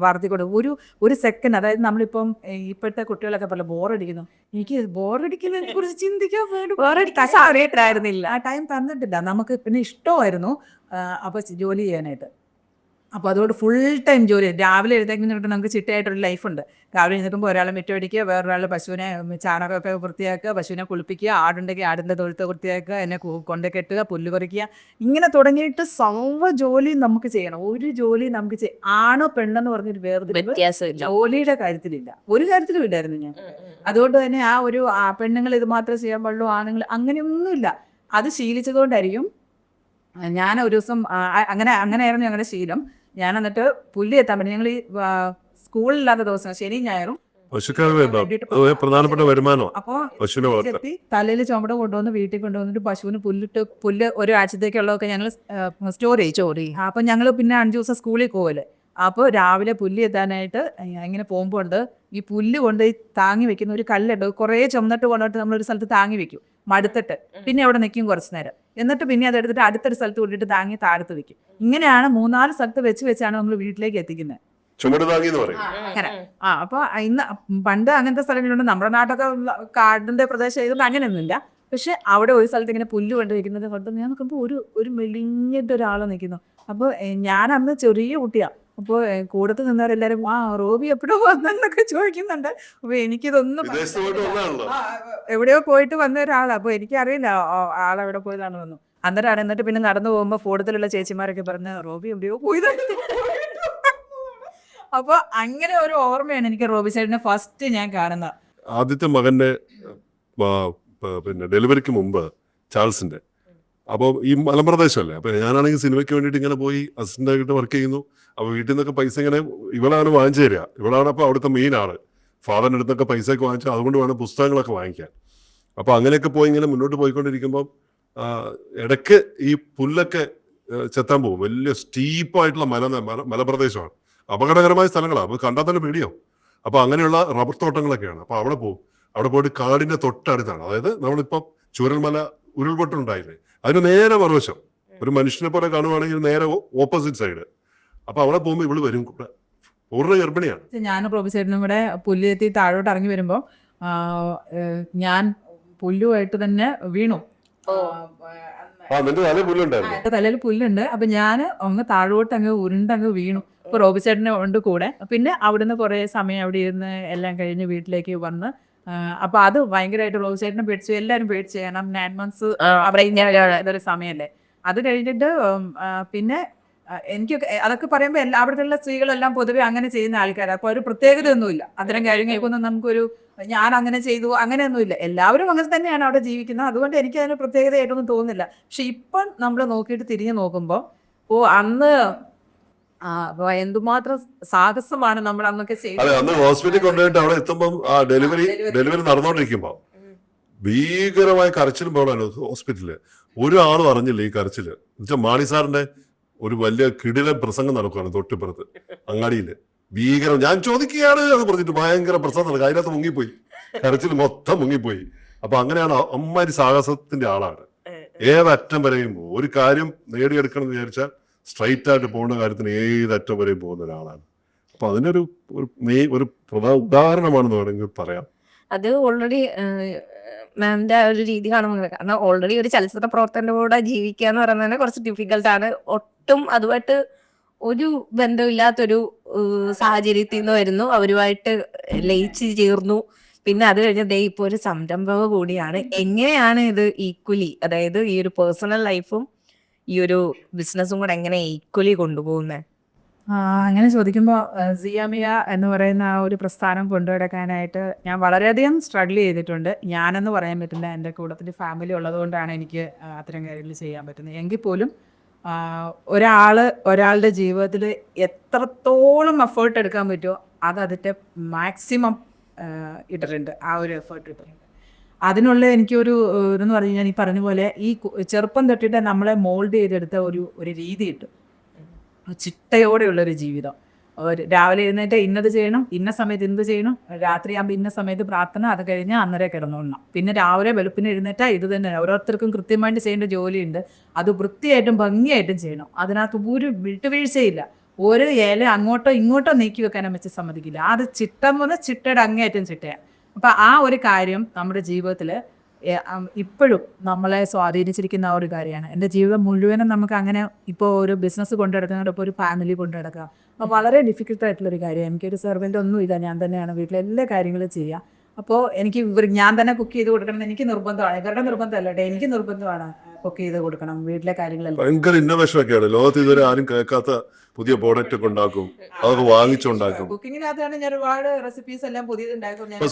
വളർത്തി കൊടുക്കും. ഒരു സെക്കൻഡ്, അതായത് നമ്മളിപ്പം ഇപ്പോഴത്തെ കുട്ടികളൊക്കെ പറയില്ല ബോറടിക്കുന്നു, എനിക്ക് ബോറടിക്കുന്നതിനെ കുറിച്ച് ചിന്തിക്കാൻ അറിയട്ടായിരുന്നില്ല, ആ ടൈം തന്നിട്ടില്ല നമുക്ക്. പിന്നെ ഇഷ്ടമായിരുന്നു അപ്പൊ ജോലി ചെയ്യാനായിട്ട്. അപ്പോൾ അതുകൊണ്ട് ഫുൾ ടൈം ജോലി. രാവിലെ എഴുന്നേൽക്കുന്നിട്ട് നമുക്ക് ചിട്ടയായിട്ടൊരു ലൈഫുണ്ട്. രാവിലെ എഴുന്നേൽക്കുമ്പോൾ ഒരാൾ മുറ്റമടിക്കുക, വേറൊരാൾ പശുവിനെ ചാണകമൊക്കെ വൃത്തിയാക്കുക, പശുവിനെ കുളിപ്പിക്കുക, ആടുണ്ടെങ്കിൽ ആടിൻ്റെ തൊഴുത്ത് വൃത്തിയാക്കുക, എന്നെ കൊണ്ട് കെട്ടുക, പുല്ല് പറിക്കുക, ഇങ്ങനെ തുടങ്ങിയിട്ട് സർവ്വ ജോലിയും നമുക്ക് ചെയ്യണം. ഒരു ജോലി നമുക്ക് ആണോ പെണ്ണെന്ന് പറഞ്ഞൊരു വേർതിരിവ് വ്യത്യാസമില്ല. ജോലിയുടെ കാര്യത്തിലില്ല, ഒരു കാര്യത്തിലും ഇല്ലായിരുന്നു ഞാൻ. അതുകൊണ്ട് തന്നെ ആ ഒരു പെണ്ണുങ്ങൾ ഇത് മാത്രമേ ചെയ്യാൻ പാടുള്ളൂ, ആണുങ്ങൾ അങ്ങനെയൊന്നുമില്ല. അത് ശീലിച്ചതുകൊണ്ടായിരിക്കും ഞാൻ ഒരു ദിവസം അങ്ങനെയായിരുന്നു ഞങ്ങളുടെ ശീലം. ഞാൻ എന്നിട്ട് പുല്ല് എത്താൻ പറ്റും. ഞങ്ങൾ ഈ സ്കൂളില്ലാത്ത ദിവസം ശനി ഞായറും പ്രധാനപ്പെട്ട വരുമാനം. അപ്പോൾ എത്തി തലയിൽ ചുമട് കൊണ്ടുവന്ന് വീട്ടിൽ കൊണ്ടുവന്നിട്ട് പശുവിന് പുല്ല് ഒരു ആഴ്ചത്തേക്കുള്ളതൊക്കെ ഞങ്ങൾ സ്റ്റോർ ചെയ്യും. അപ്പം ഞങ്ങൾ പിന്നെ 5 ദിവസം സ്കൂളിൽ പോകല്ലേ. അപ്പോൾ രാവിലെ പുല്ല് എത്താനായിട്ട് ഇങ്ങനെ പോകുമ്പോൾ ഈ പുല്ല് കൊണ്ട് താങ്ങി വെക്കുന്ന ഒരു കല്ലുണ്ട്. കുറേ ചുമന്നിട്ട് കൊണ്ടിട്ട് നമ്മളൊരു സ്ഥലത്ത് താങ്ങി വെക്കും, മടുത്തിട്ട്. പിന്നെ അവിടെ നിൽക്കും കുറച്ച് നേരം. എന്നിട്ട് പിന്നെ അതെടുത്തിട്ട് അടുത്തൊരു സ്ഥലത്ത് കൊണ്ടിട്ട് താങ്ങി താഴത്ത് വെക്കും. ഇങ്ങനെയാണ് 3-4 സ്ഥലത്ത് വെച്ചാണ് നമ്മൾ വീട്ടിലേക്ക് എത്തിക്കുന്നത്. അങ്ങനെ അപ്പൊ ഇന്ന് പണ്ട് അങ്ങനത്തെ സ്ഥലങ്ങളുണ്ട്. നമ്മുടെ നാട്ടൊക്കെ കാടിന്റെ പ്രദേശം ആയതുകൊണ്ട് അങ്ങനെയൊന്നുമില്ല. പക്ഷെ അവിടെ ഒരു സ്ഥലത്ത് ഇങ്ങനെ പുല്ല് കൊണ്ട് വെക്കുന്നത് കൊണ്ട് ഞാൻ നോക്കുമ്പോൾ ഒരു മെലിഞ്ഞിട്ട് ഒരാൾ നിൽക്കുന്നു. അപ്പോൾ ഞാൻ അന്ന് ചെറിയ കുട്ടിയാണ്. അപ്പോൾ കൂടത്ത് നിന്നവരെല്ലാവരും റോബി എപ്പോഴും വന്നെന്നൊക്കെ ചോദിക്കുന്നുണ്ട്. അപ്പോൾ എനിക്കിതൊന്നും എവിടെയോ പോയിട്ട് വന്ന ഒരാളാണ്. അപ്പോൾ എനിക്കറിയില്ല ആളെവിടെ പോയതാണ് വന്നു. അന്നേരമാണ്. എന്നിട്ട് പിന്നെ നടന്നു പോകുമ്പോൾ കൂടത്തിലുള്ള ചേച്ചിമാരൊക്കെ പറഞ്ഞ് റോബി എവിടെയോ പോയതാണ്. അപ്പോൾ അങ്ങനെ ഒരു ഓർമ്മയാണ് എനിക്ക് റോബി ചേട്ടനെ ഫസ്റ്റ് ഞാൻ കാണുന്നത്. ആദ്യത്തെ മകന്റെ പിന്നെ ഡെലിവറിക്ക് മുമ്പ് ചാൾസിന്റെ. അപ്പോൾ ഈ മലമ്പ്രദേശമല്ലേ, അപ്പോൾ ഞാനാണെങ്കിൽ സിനിമയ്ക്ക് വേണ്ടിയിട്ട് ഇങ്ങനെ പോയി അസിസ്റ്റൻ്റായിട്ട് വർക്ക് ചെയ്യുന്നു. അപ്പോൾ വീട്ടിൽ നിന്നൊക്കെ പൈസ ഇങ്ങനെ ഇവളാണ് വാങ്ങിച്ചു തരിക. ഇവളാണ് അപ്പോൾ അവിടുത്തെ മെയിൻ ആള്. ഫാദറിൻ്റെ അടുത്തൊക്കെ പൈസയൊക്കെ വാങ്ങിച്ചാൽ അതുകൊണ്ട് വേണം പുസ്തകങ്ങളൊക്കെ വാങ്ങിക്കാൻ. അപ്പോൾ അങ്ങനെയൊക്കെ പോയി ഇങ്ങനെ മുന്നോട്ട് പോയിക്കൊണ്ടിരിക്കുമ്പം ഇടയ്ക്ക് ഈ പുല്ലൊക്കെ ചെത്താൻ പോകും. വലിയ സ്റ്റീപ്പായിട്ടുള്ള മലപ്രദേശമാണ്, അപകടകരമായ സ്ഥലങ്ങളാണ്. അപ്പോൾ കണ്ടാൽ തന്നെ പേടിയാവും. അപ്പോൾ അങ്ങനെയുള്ള റബ്ബർ തോട്ടങ്ങളൊക്കെയാണ്. അപ്പോൾ അവിടെ പോകും. അവിടെ പോയിട്ട് കാടിൻ്റെ തൊട്ടടുത്താണ്. അതായത് നമ്മളിപ്പം ചൂരൽമല ഉരുൾപൊട്ടുണ്ടായില്ലേ, അതിന് നേരെ മറുവശം. ഒരു മനുഷ്യനെ പോലെ കാണുവാണെങ്കിൽ നേരെ ഓപ്പോസിറ്റ് സൈഡ്. അപ്പൊ അവിടെ പോകുമ്പോൾ ഇവള് വരും, പൂർണ്ണ ഗർഭിണിയാണ്. ഞാൻ റോബി ചേട്ടനും കൂടെ പുല്ലെത്തി താഴോട്ട് ഇറങ്ങി വരുമ്പോ ഞാൻ പുല്ലുമായിട്ട് തന്നെ വീണു. തലയിൽ പുല്ലുണ്ട്. അപ്പൊ ഞാൻ അങ്ങ് താഴോട്ട് അങ്ങ് ഉരുണ്ടങ്ങ് വീണു. അപ്പൊ റോബി ചേട്ടനെ ഉണ്ട് കൂടെ. പിന്നെ അവിടുന്ന് കുറെ സമയം അവിടെ ഇരുന്ന് എല്ലാം കഴിഞ്ഞ് വീട്ടിലേക്ക് വന്ന് അപ്പൊ അത് ഭയങ്കരമായിട്ട് റോബി ചേട്ടനെ പേടിച്ചു, എല്ലാരും പേടിച്ചു. കാരണം 9 months അവിടെ ഇതൊരു സമയമല്ലേ. അത് കഴിഞ്ഞിട്ട് പിന്നെ എനിക്കൊക്കെ അതൊക്കെ പറയുമ്പോൾ അവിടുത്തെ സ്ത്രീകളെല്ലാം പൊതുവെ അങ്ങനെ ചെയ്യുന്ന ആൾക്കാരാണ്. അപ്പോൾ ഒരു പ്രത്യേകതയൊന്നുമില്ല. അത്തരം കാര്യങ്ങൾക്കൊന്നും നമുക്കൊരു ഞാൻ അങ്ങനെ ചെയ്തു അങ്ങനെയൊന്നുമില്ല. എല്ലാവരും അങ്ങനെ തന്നെയാണ് അവിടെ ജീവിക്കുന്നത്. അതുകൊണ്ട് എനിക്ക് അതിന് പ്രത്യേകതയായിട്ടൊന്നും തോന്നുന്നില്ല. പക്ഷെ ഇപ്പം നമ്മൾ നോക്കിയിട്ട് തിരിഞ്ഞു നോക്കുമ്പോൾ അന്ന് എന്തുമാത്രം സാഹസമാണ് നമ്മൾ അന്നൊക്കെ ചെയ്തത്. അന്ന് ഹോസ്പിറ്റലിൽ കൊണ്ടുപോയിട്ട് അവിടെ എത്തുമ്പോൾ ഡെലിവറി നടന്നുകൊണ്ടിരിക്കുമ്പോൾ ഭീകരമായ കരച്ചിലും പോലാണ് ഹോസ്പിറ്റലില്. ഒരാളും അറിഞ്ഞില്ല ഈ കരച്ചില്. എന്നുവെച്ചാൽ മാണി സാറിന്റെ ഒരു വലിയ കിടിലൻ പ്രസംഗം നടക്കുകയാണ് തൊട്ടിപ്പുറത്ത് അങ്ങാടിയില്. ഭീകരം. ഞാൻ ചോദിക്കുകയാണ് എന്ന് പറഞ്ഞിട്ട് ഭയങ്കര പ്രസംഗം നടക്കുക. അതിനകത്ത് മുങ്ങിപ്പോയി, കരച്ചിൽ മൊത്തം മുങ്ങിപ്പോയി. അപ്പൊ അങ്ങനെയാണ് അമ്മാരി സാഹസത്തിന്റെ ആളാണ്. ഏതറ്റം വരെയും പോകും. ഒരു കാര്യം നേടിയെടുക്കണം എന്ന് വിചാരിച്ചാൽ സ്ട്രൈറ്റ് ആയിട്ട് പോകുന്ന കാര്യത്തിന് ഏതറ്റം വരെയും പോകുന്ന ഒരാളാണ്. അപ്പൊ അതിനൊരു ഉദാഹരണമാണെന്ന് വേണമെങ്കിൽ പറയാം. അത് ഓൾറെഡി മാമിന്റെ ഒരു രീതി കാണുമ്പോൾ, കാരണം ഓൾറെഡി ഒരു ചലച്ചിത്ര പ്രവർത്തകന്റെ കൂടെ ജീവിക്കുക എന്ന് പറയുന്നത് തന്നെ കുറച്ച് ഡിഫിക്കൽട്ടാണ്. ഒട്ടും അതുമായിട്ട് ഒരു ബന്ധമില്ലാത്തൊരു സാഹചര്യത്തിൽ നിന്ന് വരുന്നു, അവരുമായിട്ട് ലയിച്ച് ചേർന്നു. പിന്നെ അത് കഴിഞ്ഞ് ഇപ്പോൾ ഒരു സംരംഭക കൂടിയാണ്. എങ്ങനെയാണ് ഇത് ഈക്വലി, അതായത് ഈ ഒരു പേഴ്സണൽ ലൈഫും ഈ ഒരു ബിസിനസ്സും കൂടെ എങ്ങനെ ഈക്വലി കൊണ്ടുപോകുന്നത്? അങ്ങനെ ചോദിക്കുമ്പോൾ സിയാമിയ എന്ന് പറയുന്ന ആ ഒരു പ്രസ്ഥാനം കൊണ്ടുനടക്കാനായിട്ട് ഞാൻ വളരെയധികം സ്ട്രഗിൾ ചെയ്തിട്ടുണ്ട്. ഞാനെന്ന് പറയാൻ പറ്റില്ല, എൻ്റെ കൂട്ടത്തിൽ ഫാമിലി ഉള്ളതുകൊണ്ടാണ് എനിക്ക് അത്തരം കാര്യങ്ങൾ ചെയ്യാൻ പറ്റുന്നത്. എങ്കിൽ പോലും ഒരാളുടെ ജീവിതത്തിൽ എത്രത്തോളം എഫേർട്ട് എടുക്കാൻ പറ്റുമോ അതിൻ്റെ മാക്സിമം ഇട്ടിട്ടുണ്ട്. ആ ഒരു എഫേർട്ട് ഇട്ടിട്ടുണ്ട്. അതിനുള്ള എനിക്കൊരു ഇതെന്ന് പറഞ്ഞു കഴിഞ്ഞാൽ ഈ പറഞ്ഞ പോലെ ഈ ചെറുപ്പം തൊട്ടിട്ട് നമ്മളെ മോൾഡ് ചെയ്തെടുത്ത ഒരു രീതി കിട്ടും. ചിട്ടയോടെയുള്ളൊരു ജീവിതം. രാവിലെ എഴുന്നേറ്റ് ഇന്നത് ചെയ്യണം, ഇന്ന സമയത്ത് എന്ത് ചെയ്യണം, രാത്രിയാകുമ്പോൾ ഇന്ന സമയത്ത് പ്രാർത്ഥന, അത് കഴിഞ്ഞ് അന്നേരം കിടന്നുകൊള്ളണം. പിന്നെ രാവിലെ വെളുപ്പിന് എഴുന്നേറ്റാൽ ഇത് തന്നെ. ഓരോരുത്തർക്കും കൃത്യമായിട്ട് ചെയ്യേണ്ട ജോലിയുണ്ട്. അത് വൃത്തിയായിട്ടും ഭംഗിയായിട്ടും ചെയ്യണം. അതിനകത്ത് ഒരു വിട്ടുവീഴ്ചയില്ല. ഒരു ഇല അങ്ങോട്ടോ ഇങ്ങോട്ടോ നീക്കി വെക്കാൻ വെച്ച് സമ്മതിക്കില്ല. അത് ചിട്ടം മുതൽ ചിട്ടയുടെ അങ്ങേയറ്റം ചിട്ടയാണ്. അപ്പം ആ ഒരു കാര്യം നമ്മുടെ ജീവിതത്തിൽ ഇപ്പോഴും നമ്മളെ സ്വാധീനിച്ചിരിക്കുന്ന ആ ഒരു കാര്യമാണ്. എൻ്റെ ജീവിതം മുഴുവനും നമുക്ക് അങ്ങനെ ഇപ്പോൾ ഒരു ബിസിനസ് കൊണ്ടുനടക്കുന്നതോടൊപ്പം ഒരു ഫാമിലി കൊണ്ടുനടക്കുക, അപ്പോൾ വളരെ ഡിഫിക്കൽട്ടായിട്ടുള്ളൊരു കാര്യമാണ്. എനിക്കൊരു സെർവൻ്റ് ഒന്നും ഇല്ല, ഞാൻ തന്നെയാണ് വീട്ടിലെ എല്ലാ കാര്യങ്ങളും ചെയ്യുക. അപ്പോൾ എനിക്ക് ഞാൻ തന്നെ കുക്ക് ചെയ്ത് കൊടുക്കണം എന്ന് എനിക്ക് നിർബന്ധമാണ്. ഇവരുടെ നിർബന്ധമല്ല കേട്ടോ, എനിക്ക് നിർബന്ധമാണ് കുക്ക് ചെയ്ത് കൊടുക്കണം വീട്ടിലെ കാര്യങ്ങളെല്ലാം. ഭയങ്കര ഇന്നോവേഷൻ ഒക്കെയാണ്. ലോകത്ത് ഇതുവരെ ആരും കേൾക്കാത്ത പുതിയ പ്രോഡക്റ്റ് ഒക്കെ ഉണ്ടാക്കും, അതൊക്കെ വാങ്ങിച്ചുണ്ടാക്കും. കുക്കിങ്ങിനകത്താണ് ഞാൻ ഒരുപാട് റെസിപ്പീസ് എല്ലാം പുതിയതുണ്ടാക്കും. ഇപ്പൊ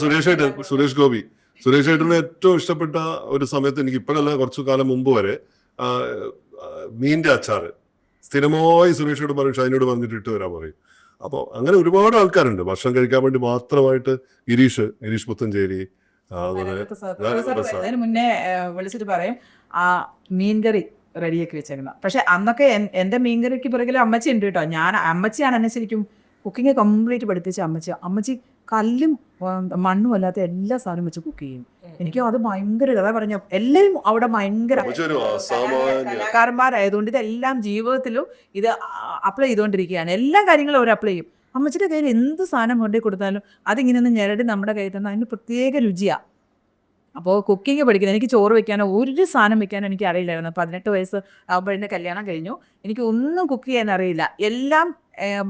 സുരേഷ് ഏട്ടന് ഏറ്റവും ഇഷ്ടപ്പെട്ട ഒരു സമയത്ത്, എനിക്ക് ഇപ്പോഴല്ല കുറച്ചു കാലം മുമ്പ് വരെ, മീനിന്റെ അച്ചാറ് സ്ഥിരമായി സുരേഷ് ഏട്ടൻ പറയും, ഷൈനോട് പറഞ്ഞിട്ട് ഇട്ട് വരാൻ പറയും. അപ്പോൾ അങ്ങനെ ഒരുപാട് ആൾക്കാരുണ്ട് ഭക്ഷണം കഴിക്കാൻ വേണ്ടി മാത്രമായിട്ട്. ഗിരീഷ് പുത്തഞ്ചേരി, അതിന് മുന്നേ വിളിച്ചിട്ട് പറയും ആ മീൻകറി റെഡിയാക്കി വെച്ചേക്കുന്ന. പക്ഷെ അന്നൊക്കെ എൻ്റെ മീൻകറിക്ക് പുറകിൽ അമ്മച്ചി ഉണ്ട് കേട്ടോ. അമ്മച്ചിയാണ് എന്നെ ശരിക്കും കുക്കിംഗ് കംപ്ലീറ്റ് പഠിപ്പിച്ച അമ്മച്ചി കല്ലും മണ്ണും അല്ലാത്ത എല്ലാ സാധനവും വെച്ച് കുക്ക് ചെയ്യും. എനിക്ക് അത് ഭയങ്കര അതാ പറഞ്ഞ എല്ലാവരും അവിടെ ഭയങ്കര കലാകാരന്മാരായതുകൊണ്ട് ഇതെല്ലാം ജീവിതത്തിലും ഇത് അപ്ലൈ ചെയ്തുകൊണ്ടിരിക്കുകയാണ്. എല്ലാ കാര്യങ്ങളും അവർ അപ്ലൈ ചെയ്യും. അമ്മച്ചിയുടെ കയ്യിൽ എന്ത് സാധനം കൊണ്ടു കൊടുത്താലും അതിങ്ങനെ ഒന്ന് ഞെരടി നമ്മുടെ കയ്യിൽ തന്നെ അതിന് പ്രത്യേക രുചിയാണ്. അപ്പോൾ കുക്കിംഗ് പഠിക്കുന്നത്, എനിക്ക് ചോറ് വെക്കാനോ ഒരു സാധനം വെക്കാനോ എനിക്ക് അറിയില്ലായിരുന്നു. 18 വയസ്സ് ആകുമ്പോഴേ കല്യാണം കഴിഞ്ഞു. എനിക്ക് ഒന്നും കുക്ക് ചെയ്യാൻ അറിയില്ല.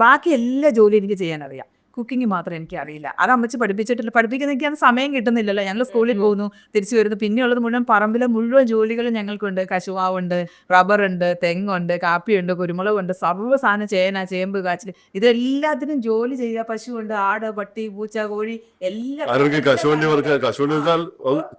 ബാക്കി എല്ലാ ജോലിയും എനിക്ക് ചെയ്യാൻ അറിയാം, കുക്കിംഗ് മാത്രം എനിക്ക് അറിയില്ല. അത് അമ്മച്ചി പഠിപ്പിച്ചിട്ടില്ല. പഠിപ്പിക്കുന്ന എനിക്ക് അത് സമയം കിട്ടുന്നില്ലല്ലോ. ഞങ്ങൾ സ്കൂളിൽ പോകുന്നു, തിരിച്ചു വരുന്നു. പിന്നെയുള്ളത് മുഴുവൻ പറമ്പിലെ മുഴുവൻ ജോലികളും ഞങ്ങൾക്കുണ്ട്. കശുവാവുണ്ട്, റബ്ബറുണ്ട്, തെങ്ങുണ്ട്, കാപ്പിയുണ്ട്, കുരുമുളകുണ്ട്, സർവ്വ സാധനം, ചേന, ചേമ്പ്, കാച്ചിൽ, ഇതെല്ലാത്തിനും ജോലി ചെയ്യുക. പശുവുണ്ട്, ആട്, പട്ടി, പൂച്ച, കോഴി എല്ലാം.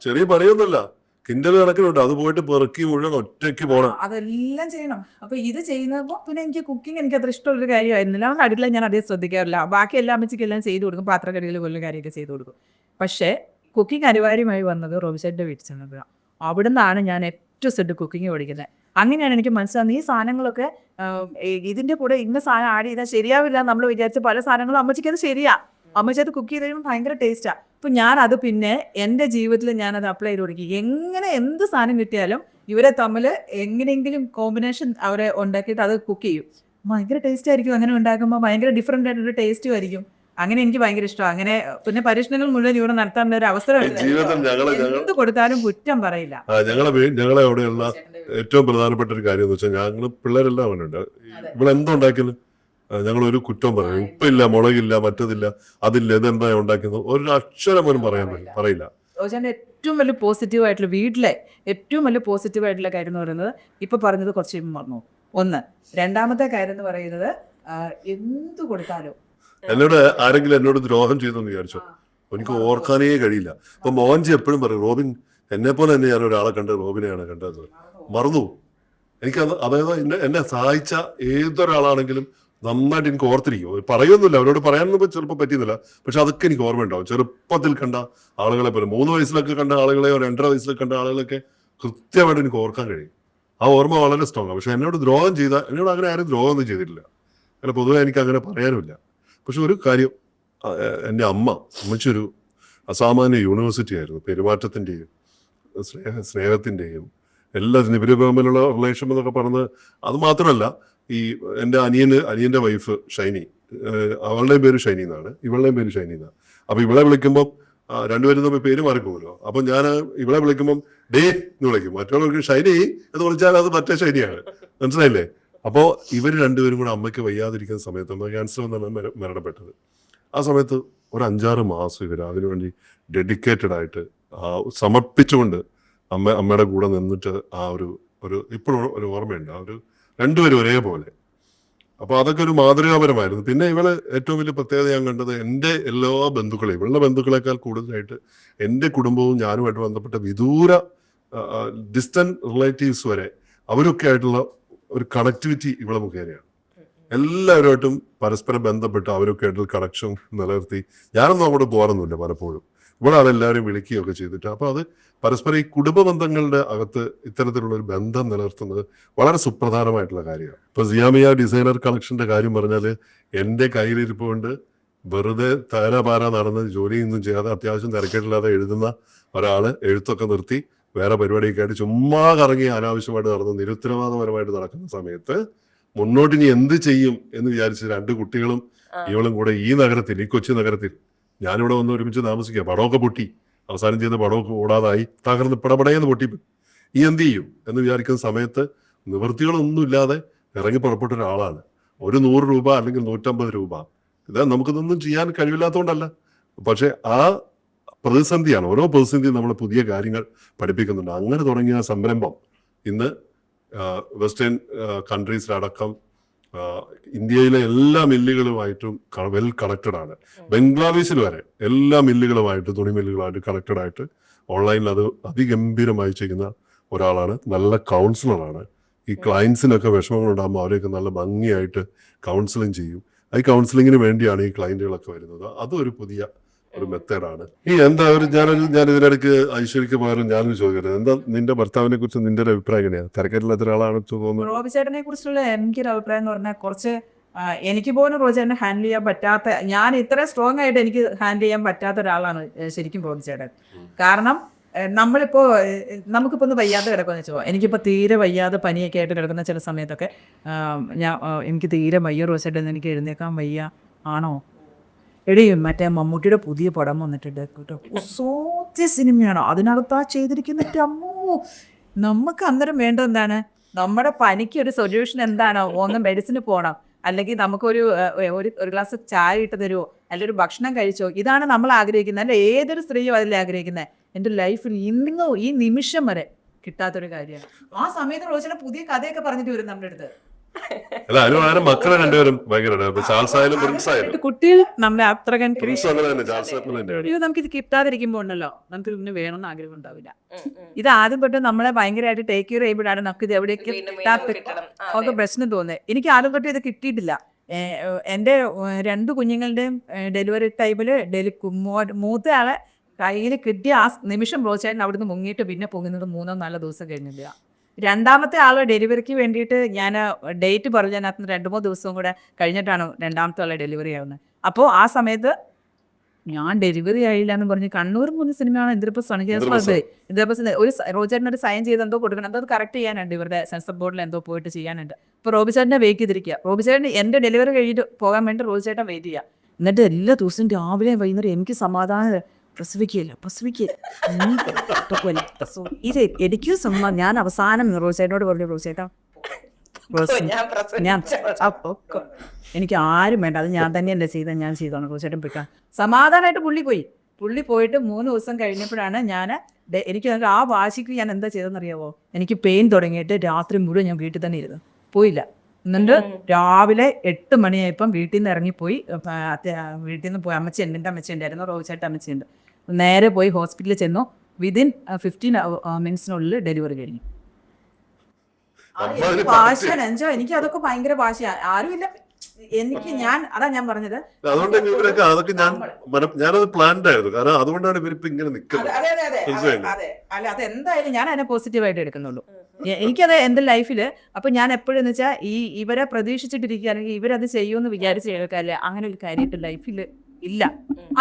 ചെറിയ പണിയൊന്നുമല്ല, കിൻഡൽ കണക്കിനുണ്ട്. അത് പോയിട്ട് പെറുക്കി മുഴുവൻ ഒറ്റയ്ക്ക് പോകണം, അതെല്ലാം ചെയ്യണം. അപ്പൊ ഇത് ചെയ്യുന്നപ്പോൾ പിന്നെ എനിക്ക് കുക്കിംഗ് എനിക്ക് അത്ര ഇഷ്ടമുള്ളൊരു കാര്യമായിരുന്നില്ല. അതുകൊണ്ട് അടുക്കള ഞാൻ അധികം ശ്രദ്ധിക്കാറില്ല. ബാക്കി എല്ലാ അമ്മച്ചിക്കെല്ലാം ചെയ്തു കൊടുക്കും, പാത്രം കഴുകൽ പോലുള്ള കാര്യമൊക്കെ ചെയ്തു കൊടുക്കും. പക്ഷേ കുക്കിംഗ് അനിവാര്യമായി വന്നത് റോബിച്ചേട്ടൻ്റെ വീട്ടിൽ ചെന്നപ്പോഴാണ്. അവിടെ നിന്നാണ് ഞാൻ ഏറ്റവും സെറ്റ് കുക്കിംഗ് പഠിക്കുന്നത്. അങ്ങനെയാണ് എനിക്ക് മനസ്സിലാകുന്നത് ഈ സാധനങ്ങളൊക്കെ ഇതിൻ്റെ കൂടെ ഇന്ന സാധനം ആഡ് ചെയ്താൽ ശരിയാവില്ല നമ്മൾ വിചാരിച്ച പല സാധനങ്ങളും അമ്മച്ചിക്ക് അത് ശരിയാ. അമ്മച്ചി അത് കുക്ക് ചെയ്ത് കഴിയുമ്പോൾ ഭയങ്കര ടേസ്റ്റാണ്. അപ്പം ഞാനത് പിന്നെ എൻ്റെ ജീവിതത്തിൽ ഞാനത് അപ്ലൈ ചെയ്ത് കൊടുക്കും. എങ്ങനെ എന്ത് സാധനം കിട്ടിയാലും ഇവരെ തമ്മിൽ എങ്ങനെയെങ്കിലും കോമ്പിനേഷൻ അവരെ ഉണ്ടാക്കിയിട്ട് അത് കുക്ക് ചെയ്യും. ഭയങ്കര ടേസ്റ്റ് ആയിരിക്കും. അങ്ങനെ ഉണ്ടാക്കുമ്പോൾ ഭയങ്കര ഡിഫറെൻ്റ് ആയിട്ടൊരു ടേസ്റ്റും ആയിരിക്കും. അങ്ങനെ എനിക്ക് ഭയങ്കര ഇഷ്ടമാണ്. അങ്ങനെ പിന്നെ പരീക്ഷണങ്ങൾ മുഴുവൻ ഇവിടെ നടത്താനുള്ള ഒരു അവസരം എന്ത് കൊടുത്താലും കുറ്റം പറയില്ല. ഞങ്ങളെ അവിടെയുള്ള ഏറ്റവും പ്രധാനപ്പെട്ട ഒരു കാര്യം എന്ന് വെച്ചാൽ, ഞങ്ങൾ പിള്ളേരെല്ലാം അവനുണ്ട്. ഇവിടെ എന്തുണ്ടാക്കിയാലും ഞങ്ങൾ ഒരു കുറ്റം പറയും. ഉപ്പില്ല, മുളകില്ല, മറ്റതില്ല, അതില്ല, ഇതെന്താ ഉണ്ടാക്കുന്നത്, ഒരു അക്ഷരം പോലും പറയില്ല. റോജാന്റെ ഏറ്റവും വലിയ പോസിറ്റീവ് ആയിട്ടുള്ള വീട്ടിലെ ഏറ്റവും വലിയ പോസിറ്റീവ് ആയിട്ടുള്ള കാര്യം എന്ന് പറയുന്നത് ഇപ്പൊ പറഞ്ഞത് കുറച്ച് മറന്നു. ഒന്ന്. രണ്ടാമത്തെ കാര്യം എന്ന് പറയുന്നത് എന്ത് കൊടുത്താലും ആരെങ്കിലും എന്നോട് ദ്രോഹം ചെയ്തെന്ന് വിചാരിച്ചോ, എനിക്ക് ഓർക്കാനേ കഴിയില്ല. ഇപ്പൊ മോഹൻജി എപ്പോഴും പറയും, റോബിൻ എന്നെ പോലെ തന്നെ ഞാൻ ഒരാളെ കണ്ടത്, റോബിനെയാണ് കണ്ടത്, മറന്നു. എനിക്ക് അതായത് എന്നെ സഹായിച്ച ഏതൊരാളാണെങ്കിലും നന്നായിട്ട് എനിക്ക് ഓർത്തിരിക്കും. പറയുന്നില്ല, അവരോട് പറയാനൊന്നും ചിലപ്പോൾ പറ്റിയുന്നില്ല, പക്ഷെ അതൊക്കെ എനിക്ക് ഓർമ്മയുണ്ടാവും. ചെറുപ്പത്തിൽ കണ്ട ആളുകളെ പോലെ, 3 വയസ്സിലൊക്കെ കണ്ട ആളുകളെയോ 2.5 വയസ്സിലൊക്കെ കണ്ട ആളുകളൊക്കെ കൃത്യമായിട്ട് എനിക്ക് ഓർക്കാൻ കഴിയും. ആ ഓർമ്മ വളരെ സ്ട്രോങ് ആണ്. പക്ഷെ എന്നോട് ദ്രോഹം എന്നോട് അങ്ങനെ ആരും ദ്രോഹമൊന്നും ചെയ്തിട്ടില്ല. അങ്ങനെ പൊതുവെ എനിക്ക് അങ്ങനെ പറയാനുമില്ല. പക്ഷെ ഒരു കാര്യം, എൻ്റെ അമ്മച്ചൊരു അസാമാന്യ യൂണിവേഴ്സിറ്റി ആയിരുന്നു. പെരുമാറ്റത്തിൻ്റെയും സ്നേഹത്തിൻ്റെയും എല്ലാത്തിനും ഇവര് തമ്മിലുള്ള റിലേഷൻ എന്നൊക്കെ പറഞ്ഞത്. അത് മാത്രമല്ല, ഈ എൻ്റെ അനിയൻ്റെ വൈഫ് ഷൈനി, അവളുടെയും പേര് ഷൈനി എന്നാണ്, ഇവളുടെയും പേര് ഷൈനി എന്നാണ്. അപ്പൊ ഇവളെ വിളിക്കുമ്പോൾ രണ്ടുപേരും തമ്മിൽ പേര് മാറിപ്പോകുമല്ലോ. അപ്പൊ ഞാൻ ഇവളെ വിളിക്കുമ്പോൾ ഡേ എന്ന് വിളിക്കും, മറ്റുള്ളവർക്ക് ഷൈനി എന്ന് വിളിച്ചാൽ അത് മറ്റേ ഷൈനിയാണ്. മനസ്സിലായില്ലേ? അപ്പോൾ ഇവർ രണ്ടുപേരും കൂടെ അമ്മയ്ക്ക് വയ്യാതിരിക്കുന്ന സമയത്ത്, അമ്മ ക്യാൻസർ വന്നാണ് മരണപ്പെട്ടത്. ആ സമയത്ത് ഒരു 5-6 മാസം ഇവർ അതിനുവേണ്ടി ഡെഡിക്കേറ്റഡ് ആയിട്ട് സമർപ്പിച്ചുകൊണ്ട് അമ്മയുടെ കൂടെ നിന്നിട്ട് ആ ഒരു ഇപ്പോഴും ഒരു ഓർമ്മയുണ്ട്. ആ ഒരു രണ്ടുപേരും ഒരേപോലെ. അപ്പോൾ അതൊക്കെ ഒരു മാതൃകാപരമായിരുന്നു. പിന്നെ ഇവള് ഏറ്റവും വലിയ പ്രത്യേകത ഞാൻ കണ്ടത്, എൻ്റെ എല്ലാ ബന്ധുക്കളെയും, ഇവളുടെ ബന്ധുക്കളെക്കാൾ കൂടുതലായിട്ട് എൻ്റെ കുടുംബവും ഞാനുമായിട്ട് ബന്ധപ്പെട്ട വിദൂര ഡിസ്റ്റന്റ് റിലേറ്റീവ്സ് വരെ അവരൊക്കെ ആയിട്ടുള്ള ഒരു കണക്ടിവിറ്റി ഇവളെ മുഖേനയാണ്. എല്ലാവരുമായിട്ടും പരസ്പരം ബന്ധപ്പെട്ട് അവരൊക്കെ ആയിട്ടുള്ള കണക്ഷൻ നിലനിർത്തി. ഞാനൊന്നും അങ്ങോട്ട് പോകാറൊന്നുമില്ല പലപ്പോഴും. ഇവിടെ അതെല്ലാവരും വിളിക്കുകയൊക്കെ ചെയ്തിട്ട്. അപ്പോൾ അത് പരസ്പരം ഈ കുടുംബ ബന്ധങ്ങളുടെ അകത്ത് ഇത്തരത്തിലുള്ള ഒരു ബന്ധം നിലനിർത്തുന്നത് വളരെ സുപ്രധാനമായിട്ടുള്ള കാര്യമാണ്. ഇപ്പോൾ സിയാമിയ ഡിസൈനർ കളക്ഷൻ്റെ കാര്യം പറഞ്ഞാൽ, എൻ്റെ കയ്യിലിരിപ്പുകൊണ്ട് വെറുതെ താരാപാര നടന്ന് ജോലിയൊന്നും ചെയ്യാതെ അത്യാവശ്യം തിരക്കേട്ടില്ലാതെ എഴുതുന്ന ഒരാള് എഴുത്തൊക്കെ നിർത്തി വേറെ പരിപാടിയൊക്കെ ആയിട്ട് ചുമ്മാ കറങ്ങി അനാവശ്യമായിട്ട് നടന്ന് നിരുത്തരവാദപരമായിട്ട് നടക്കുന്ന സമയത്ത് മുന്നോട്ട് ഇനി എന്ത് ചെയ്യും എന്ന് വിചാരിച്ച് 2 കുട്ടികളും ഇവളും കൂടെ ഈ കൊച്ചി നഗരത്തിൽ, ഞാനിവിടെ വന്ന് ഒരുമിച്ച് താമസിക്കുക, പടമൊക്കെ പൊട്ടി, അവസാനം ചെയ്ത പടമൊക്കെ ഓടാതായി തകർന്ന് പടപടയെന്ന് പൊട്ടിപ്പോയി. ഈ എന്ത് ചെയ്യും എന്ന് വിചാരിക്കുന്ന സമയത്ത് നിവൃത്തികളൊന്നുമില്ലാതെ ഇറങ്ങി പുറപ്പെട്ട ഒരാളാണ്. ഒരു 100 രൂപ അല്ലെങ്കിൽ 150 രൂപ, ഇത് നമുക്കിതൊന്നും ചെയ്യാൻ കഴിവില്ലാത്തതുകൊണ്ടല്ല, പക്ഷെ ആ പ്രതിസന്ധിയാണ്. ഓരോ പ്രതിസന്ധിയും നമ്മളെ പുതിയ കാര്യങ്ങൾ പഠിപ്പിക്കുന്നുണ്ട്. അങ്ങനെ തുടങ്ങിയ സംരംഭം ഇന്ന് വെസ്റ്റേൺ കൺട്രീസിലടക്കം ഇന്ത്യയിലെ എല്ലാ മില്ലുകളുമായിട്ടും വെൽ കണക്റ്റഡ് ആണ്. ബംഗ്ലാദേശിൽ വരെ എല്ലാ മില്ലുകളുമായിട്ട്, തുണി മില്ലുകളുമായിട്ട് കണക്റ്റഡ് ആയിട്ട് ഓൺലൈനിൽ അത് അതിഗംഭീരമായി ചെയ്യുന്ന ഒരാളാണ്. നല്ല കൗൺസിലറാണ്. ഈ ക്ലയൻസിനൊക്കെ വിഷമങ്ങളുണ്ടാകുമ്പോൾ അവരെയൊക്കെ നല്ല ഭംഗിയായിട്ട് കൗൺസിലിംഗ് ചെയ്യും. ഈ കൗൺസിലിങ്ങിന് വേണ്ടിയാണ് ഈ ക്ലയന്റുകളൊക്കെ വരുന്നത്. അതൊരു പുതിയ ഒരു മെത്തേഡാണ്. ഈ എന്താ ഒരു ഞാൻ ഇതിനിടയ്ക്ക് ഐശ്വര്യക്ക് പകരം ഞാനൊരു ചോദിക്കട്ടെ, എന്താ നിന്റെ ഭർത്താവിനെ കുറിച്ച് നിന്റെ ഒരു അഭിപ്രായം എങ്ങനെയാണ്? തിരക്കേറ്റില്ലാത്ത ഒരാളാണ് തോന്നുന്നു. റോബി ചേട്ടനെ കുറിച്ചുള്ള എനിക്കൊരു അഭിപ്രായം എന്ന് പറഞ്ഞാൽ കുറച്ച് എനിക്ക് പോലും റോബി ചേട്ടനെ ഹാൻഡിൽ ചെയ്യാൻ പറ്റാത്ത, ഞാൻ ഇത്ര സ്ട്രോങ് ആയിട്ട് എനിക്ക് ഹാൻഡിൽ ചെയ്യാൻ പറ്റാത്ത ഒരാളാണ് ശരിക്കും റോബി ചേട്ടൻ. കാരണം നമ്മളിപ്പോൾ നമുക്കിപ്പോൾ ഒന്ന് വയ്യാതെ കിടക്കുമെന്ന് വെച്ചോ, എനിക്കിപ്പോൾ തീരെ വയ്യാതെ പനിയൊക്കെ ആയിട്ട് കിടക്കുന്ന ചില സമയത്തൊക്കെ എനിക്ക് തീരെ വയ്യ റോബി ചേട്ടൻ, എനിക്ക് എഴുന്നേക്കാൻ വയ്യ, ആണോ എടീ മറ്റേ മമ്മൂട്ടിയുടെ പുതിയ പടം വന്നിട്ടുണ്ട് കേട്ടോ, സോത്യ സിനിമയാണോ, അതിനകത്ത് ആ ചെയ്തിരിക്കുന്ന അമ്മോ. നമുക്ക് അന്നേരം വേണ്ടത് എന്താണ്? നമ്മുടെ പനിക്ക് ഒരു സൊല്യൂഷൻ എന്താണോ? ഒന്ന് മെഡിസിന് പോകണം, അല്ലെങ്കിൽ നമുക്കൊരു ഒരു ഗ്ലാസ് ചായ ഇട്ട് തരുമോ, അല്ലെങ്കിൽ ഒരു ഭക്ഷണം കഴിച്ചോ. ഇതാണ് നമ്മൾ ആഗ്രഹിക്കുന്നത്, അല്ലെ? ഏതൊരു സ്ത്രീയും അതിൽ ആഗ്രഹിക്കുന്നത്. എൻ്റെ ലൈഫിൽ ഇന്നോ ഈ നിമിഷം വരെ കിട്ടാത്തൊരു കാര്യമാണ്. ആ സമയത്ത് റോജന പുതിയ കഥയൊക്കെ പറഞ്ഞിട്ട് വരും നമ്മുടെ അടുത്ത്. അല്ല, അതിന് മക്കളെ രണ്ടുപേരും ഭയങ്കര ചാൾസായാലും കുട്ടികൾ നമ്മളെ അത്ര നമുക്ക് ഇത് കിട്ടാതിരിക്കുമ്പോ ഉണ്ടല്ലോ, നമുക്ക് ഇതിന് വേണമെന്ന് ആഗ്രഹം ഉണ്ടാവില്ല. ഇത് ആദ്യം തൊട്ട് നമ്മളെ ഭയങ്കരമായിട്ട് ടേക്ക് കെയർ ചെയ്യുമ്പോഴാണ് നമുക്ക് ഇത് എവിടെയൊക്കെ ഒക്കെ പ്രശ്നം തോന്നുന്നത്. എനിക്ക് ആദ്യം തൊട്ട് ഇത് കിട്ടിയിട്ടില്ല. എൻ്റെ 2 കുഞ്ഞുങ്ങളുടെയും ഡെലിവറി ടൈമില് മൂത്ത ആളെ കയ്യിൽ കിട്ടിയ ആ നിമിഷം പ്രോത്സാഹനം അവിടുന്ന് മുങ്ങിയിട്ട് പിന്നെ പൊങ്ങുന്നത് 3-4 ദിവസം കഴിഞ്ഞില്ല. രണ്ടാമത്തെ ആളെ ഡെലിവറിക്ക് വേണ്ടിയിട്ട് ഞാൻ ഡേറ്റ് പറഞ്ഞതിനകത്ത് 2-3 ദിവസവും കൂടെ കഴിഞ്ഞിട്ടാണ് രണ്ടാമത്തെ ആളെ ഡെലിവറി ആവുന്നത്. അപ്പോൾ ആ സമയത്ത് ഞാൻ ഡെലിവറി ആയില്ല എന്ന് പറഞ്ഞ് കണ്ണൂർ പോകുന്ന സിനിമയാണ് ഇന്ദ്രപ്രസ്ഥ ഒരു റോബിചേട്ടനൊരു സൈൻ ചെയ്ത് എന്തോ കൊടുക്കണം, എന്തോ കറക്റ്റ് ചെയ്യാനുണ്ട്, ഇവരുടെ സെൻസർ ബോർഡിൽ എന്തോ പോയിട്ട് ചെയ്യാനുണ്ട്. അപ്പോൾ റോബിചേട്ടനെ വെയിറ്റ് ചെയ്തിരിക്കുക. റോബിചേട്ടൻ എൻ്റെ ഡെലിവറി കഴിഞ്ഞിട്ട് പോകാൻ വേണ്ടി റോബിചേട്ടൻ വെയിറ്റ് ചെയ്യുക. എന്നിട്ട് എല്ലാ ദിവസവും രാവിലെ വൈകുന്നേരം എനിക്ക് സമാധാനം പ്രസവിക്കില്ല ഇത് എനിക്ക് ഞാൻ അവസാനം റോസേട്ടനോട് പറഞ്ഞു, റോസേട്ടാ ഞാൻ എനിക്ക് ആരും വേണ്ട, അത് ഞാൻ തന്നെയല്ലേ ചെയ്തത്, ഞാൻ ചെയ്തോളാം, റോസേട്ടൻ പോയിക്കാൻ സമാധാനമായിട്ട് പുള്ളി പോയിട്ട് 3 ദിവസം കഴിഞ്ഞപ്പോഴാണ് എനിക്ക് ആ വാശിക്ക് ഞാൻ എന്താ ചെയ്തതെന്നറിയാവോ? എനിക്ക് പെയിൻ തുടങ്ങിയിട്ട് രാത്രി മുഴുവൻ ഞാൻ വീട്ടിൽ തന്നെ ഇരുന്നു, പോയില്ല. എന്നിട്ട് രാവിലെ 8 മണിയായപ്പം വീട്ടിൽ നിന്ന് ഇറങ്ങിപ്പോയി. വീട്ടിൽ നിന്ന് പോയി അമ്മച്ചി, എൻ്റെ അമ്മച്ചി ഉണ്ടായിരുന്നു, റോബിചേട്ടൻ അമ്മച്ചിയുണ്ട്. നേരെ പോയി ഹോസ്പിറ്റലിൽ ചെന്നു. വിതിൻ 15 മിനിറ്റ്സിനുള്ളിൽ ഡെലിവറി കഴിഞ്ഞു. വാശിയാണ് എൻജോ. എനിക്ക് അതൊക്കെ ഭയങ്കര വാശിയാണ്. ആരുമില്ല എനിക്ക്. അതാ ഞാൻ പറഞ്ഞത്, അതുകൊണ്ട് അതൊക്കെ ഞാനത് പ്ലാൻഡ് ആയിരുന്നു. കാരണം അതുകൊണ്ടാണ് ഇവരിപ്പോ ഇങ്ങനെ നിൽക്കുന്നത്. അല്ല, അതെന്തായാലും ഞാൻ അതിനെ പോസിറ്റീവായിട്ട് എടുക്കുന്നുള്ളൂ. എനിക്കത് എൻ്റെ ലൈഫിൽ. അപ്പൊ ഞാൻ എപ്പോഴും എന്ന് വെച്ചാൽ ഇവരെ പ്രതീക്ഷിച്ചിട്ടിരിക്കുക, അല്ലെങ്കിൽ ഇവരത് ചെയ്യുമെന്ന് വിചാരിച്ച് കേൾക്കാല്ലേ, അങ്ങനെ ഒരു കാര്യമായിട്ട് ലൈഫിൽ ഇല്ല.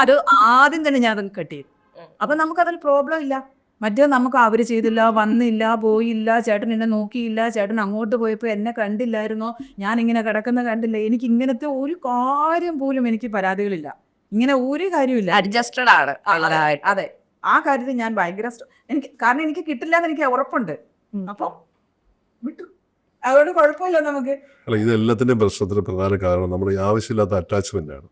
അത് ആദ്യം തന്നെ ഞാൻ അതങ്ങ് കട്ട് ചെയ്തു. അപ്പൊ നമുക്കതൊരു പ്രോബ്ലം ഇല്ല. മറ്റേ നമുക്ക് അവര് ചെയ്തില്ല, വന്നില്ല, പോയില്ല, ചേട്ടൻ എന്നെ നോക്കിയില്ല, ചേട്ടൻ അങ്ങോട്ട് പോയപ്പോൾ എന്നെ കണ്ടില്ലായിരുന്നോ, ഞാൻ ഇങ്ങനെ കിടക്കുന്ന കണ്ടില്ല. എനിക്ക് ഇങ്ങനത്തെ ഒരു കാര്യം പോലും എനിക്ക് പരാതികളില്ല. ഇങ്ങനെ ഒരു കാര്യമില്ല. അഡ്ജസ്റ്റഡ് ആണ്. അതെ, ആ കാര്യത്തിൽ ഞാൻ ഭയങ്കര കാരണം എനിക്ക് കിട്ടില്ല എന്ന് എനിക്ക് ഉറപ്പുണ്ട്. അപ്പൊ വിട്ടു, അതുകൊണ്ട് കുഴപ്പമില്ല നമുക്ക്. അല്ല, ഇതെല്ലാത്തിന്റെയും പ്രശ്നത്തിന് പ്രധാന കാരണം നമ്മുടെ ആവശ്യമില്ലാത്ത അറ്റാച്ച്മെന്റ് ആണ്.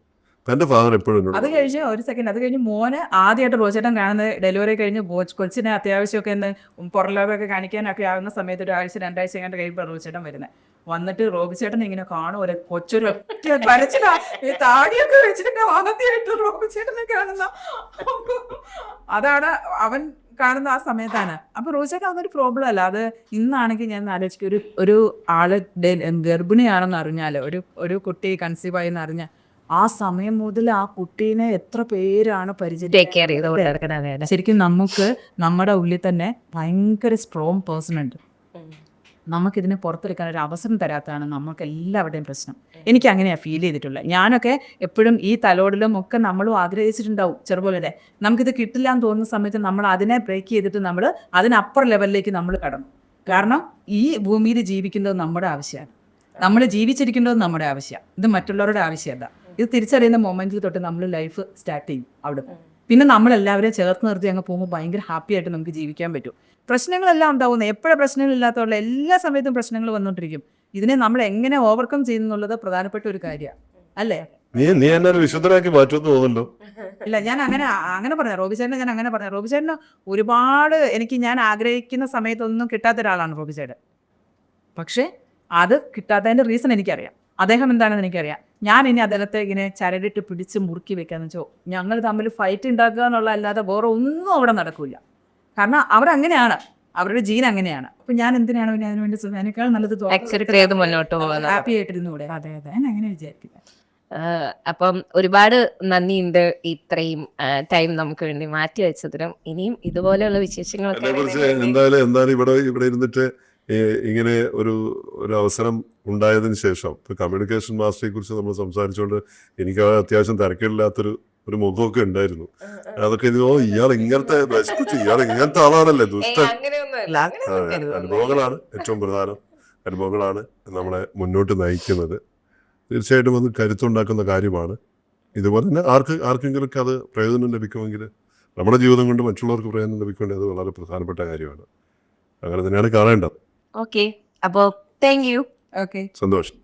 എന്റെ ഫാദർ എപ്പോഴും അത് കഴിഞ്ഞ് ഒരു സെക്കൻഡ്, അത് കഴിഞ്ഞ് മോനെ ആദ്യമായിട്ട് റോസേട്ടൻ കാണുന്നത് ഡെലിവറി കഴിഞ്ഞ് കൊച്ചിനെ അത്യാവശ്യമൊക്കെ ഒന്ന് പുറലോകമൊക്കെ കാണിക്കാനൊക്കെ ആകുന്ന സമയത്ത് 1 ആഴ്ച 2 ആഴ്ച കഴിഞ്ഞിട്ട് കഴിയുമ്പോൾ റോബിചേട്ടൻ വരുന്നത്. വന്നിട്ട് റോബിചേട്ടൻ ഇങ്ങനെ കാണും, ഒരു കൊച്ചൊരു വരച്ചില്ല താടിയൊക്കെ വെച്ചിട്ട് ആദ്യമായിട്ട് റോബിചേട്ടനെ കാണുന്ന, അതാണ് അവൻ കാണുന്ന ആ സമയത്താണ്. അപ്പൊ റോബിചേട്ടൻ അതൊരു പ്രോബ്ലം അല്ല. അത് ഇന്നാണെങ്കിൽ ഞാൻ ആലോചിക്കും, ഒരു ആള് ഗർഭിണിയാണെന്ന് അറിഞ്ഞാൽ, ഒരു കുട്ടി കൺസീവ് ആയി എന്ന് അറിഞ്ഞാൽ, ആ സമയം മുതൽ ആ കുട്ടീനെ എത്ര പേരാണ് പരിചയം. ശരിക്കും നമുക്ക് നമ്മുടെ ഉള്ളിൽ തന്നെ ഭയങ്കര സ്ട്രോങ് പേഴ്സൺ ഉണ്ട്. നമുക്കിതിനെ പുറത്തെടുക്കാൻ ഒരു അവസരം തരാത്തതാണ് നമുക്ക് എല്ലാവരുടെയും പ്രശ്നം. എനിക്ക് അങ്ങനെയാണ് ഫീൽ ചെയ്തിട്ടുള്ളത്. ഞാനൊക്കെ എപ്പോഴും ഈ തലോടിലും ഒക്കെ നമ്മളും ആഗ്രഹിച്ചിട്ടുണ്ടാവും ചെറുപോലെ. നമുക്കിത് കിട്ടില്ല എന്ന് തോന്നുന്ന സമയത്ത് നമ്മൾ അതിനെ ബ്രേക്ക് ചെയ്തിട്ട് നമ്മൾ അതിനപ്പുറം ലെവലിലേക്ക് നമ്മൾ കടന്നു. കാരണം ഈ ഭൂമിയിൽ ജീവിക്കുന്നത് നമ്മുടെ ആവശ്യമാണ്, നമ്മൾ ജീവിച്ചിരിക്കേണ്ടത് നമ്മുടെ ആവശ്യമാണ്. ഇത് മറ്റുള്ളവരുടെ ആവശ്യമല്ല. ഇത് തിരിച്ചറിയുന്ന മൊമെന്റിൽ തൊട്ട് നമ്മൾ ലൈഫ് സ്റ്റാർട്ട് ചെയ്യും അവിടെ. പിന്നെ നമ്മളെല്ലാവരെയും ചേർത്ത് നിർത്തി അങ്ങ് പോകുമ്പോൾ ഭയങ്കര ഹാപ്പി ആയിട്ട് നമുക്ക് ജീവിക്കാൻ പറ്റും. പ്രശ്നങ്ങളെല്ലാം ഉണ്ടാവുന്നത് എപ്പോഴും പ്രശ്നങ്ങളില്ലാത്തതുള്ള എല്ലാ സമയത്തും പ്രശ്നങ്ങൾ വന്നുകൊണ്ടിരിക്കും. ഇതിനെ നമ്മൾ എങ്ങനെ ഓവർകം ചെയ്യുന്നുള്ളത് പ്രധാനപ്പെട്ട ഒരു കാര്യമാണ്, അല്ലേ? നീ എന്നെ ഒരു വിശുദ്ധനാക്കി മാറ്റുമെന്ന് തോന്നുന്നുണ്ടോ? ഇല്ല, ഞാൻ അങ്ങനെ പറഞ്ഞ റോബിചേട്ടനെ ഞാൻ അങ്ങനെ പറഞ്ഞ റോബിചേട്ടന് ഒരുപാട് ഞാൻ ആഗ്രഹിക്കുന്ന സമയത്തൊന്നും കിട്ടാത്ത ഒരാളാണ് റോബിചേട്ടൻ. പക്ഷേ അത് കിട്ടാത്തതിൻ്റെ റീസൺ എനിക്കറിയാം, അദ്ദേഹം എന്താണെന്ന് എനിക്കറിയാം. ഞാൻ ഇനി അദ്ദേഹത്തെ ഇങ്ങനെ ചരടിട്ട് പിടിച്ച് മുറുക്കി വെക്കാന്ന് വെച്ചോ, ഞങ്ങൾ തമ്മിൽ ഫൈറ്റ് ഉണ്ടാക്കുക എന്നുള്ള അല്ലാതെ വേറെ ഒന്നും അവിടെ നടക്കില്ല. കാരണം അവരങ്ങനെയാണ്, അവരുടെ ജീൻ അങ്ങനെയാണ്. അപ്പൊ ഞാൻ എന്തിനാണ് പിന്നെ അതിനുവേണ്ടി അതിനേക്കാൾ നല്ലത് Accept ചെയ്ത് മുന്നോട്ട് പോകുന്നത്. ഹാപ്പി ആയിട്ടിരുന്നൂടെ? അതെ അതെ, ഞാൻ അങ്ങനെ വിചാരിക്കില്ല. അപ്പം ഒരുപാട് നന്ദിയുണ്ട് ഇത്രയും ടൈം നമുക്ക് വേണ്ടി മാറ്റി വെച്ചതിനും. ഇനിയും ഇതുപോലെയുള്ള വിശേഷങ്ങളൊക്കെ എന്നെ കുറിച്ച് എന്തായാലും ഇവിടെ ഇരുന്നിട്ട് ഇങ്ങനെ ഒരു അവസരം ഉണ്ടായതിനു ശേഷം ഇപ്പൊ കമ്മ്യൂണിക്കേഷൻ മാസ്റ്ററെ കുറിച്ച് നമ്മൾ സംസാരിച്ചുകൊണ്ട് എനിക്ക് അത്യാവശ്യം തിരക്കില്ലാത്തൊരു മുഖമൊക്കെ ഉണ്ടായിരുന്നു. അതൊക്കെ ഇയാൾ ഇങ്ങനത്തെ ആളാണല്ലേ, ദുഷ്ടൻ. അനുഭവങ്ങളാണ് ഏറ്റവും പ്രധാനം. അനുഭവങ്ങളാണ് നമ്മളെ മുന്നോട്ട് നയിക്കുന്നത്. തീർച്ചയായിട്ടും അത് കരുത്തുണ്ടാക്കുന്ന കാര്യമാണ്. ഇതുപോലെ തന്നെ ആർക്കെങ്കിലുമൊക്കെ അത് പ്രയോജനം ലഭിക്കുമെങ്കിൽ, നമ്മുടെ ജീവിതം കൊണ്ട് മറ്റുള്ളവർക്ക് പ്രയോജനം ലഭിക്കുമെങ്കിൽ അത് വളരെ പ്രധാനപ്പെട്ട കാര്യമാണ്. അങ്ങനെ തന്നെയാണ് കാണേണ്ടത്. ഓക്കെ, അപ്പോൾ താങ്ക് യു. ഓക്കെ, സന്തോഷം.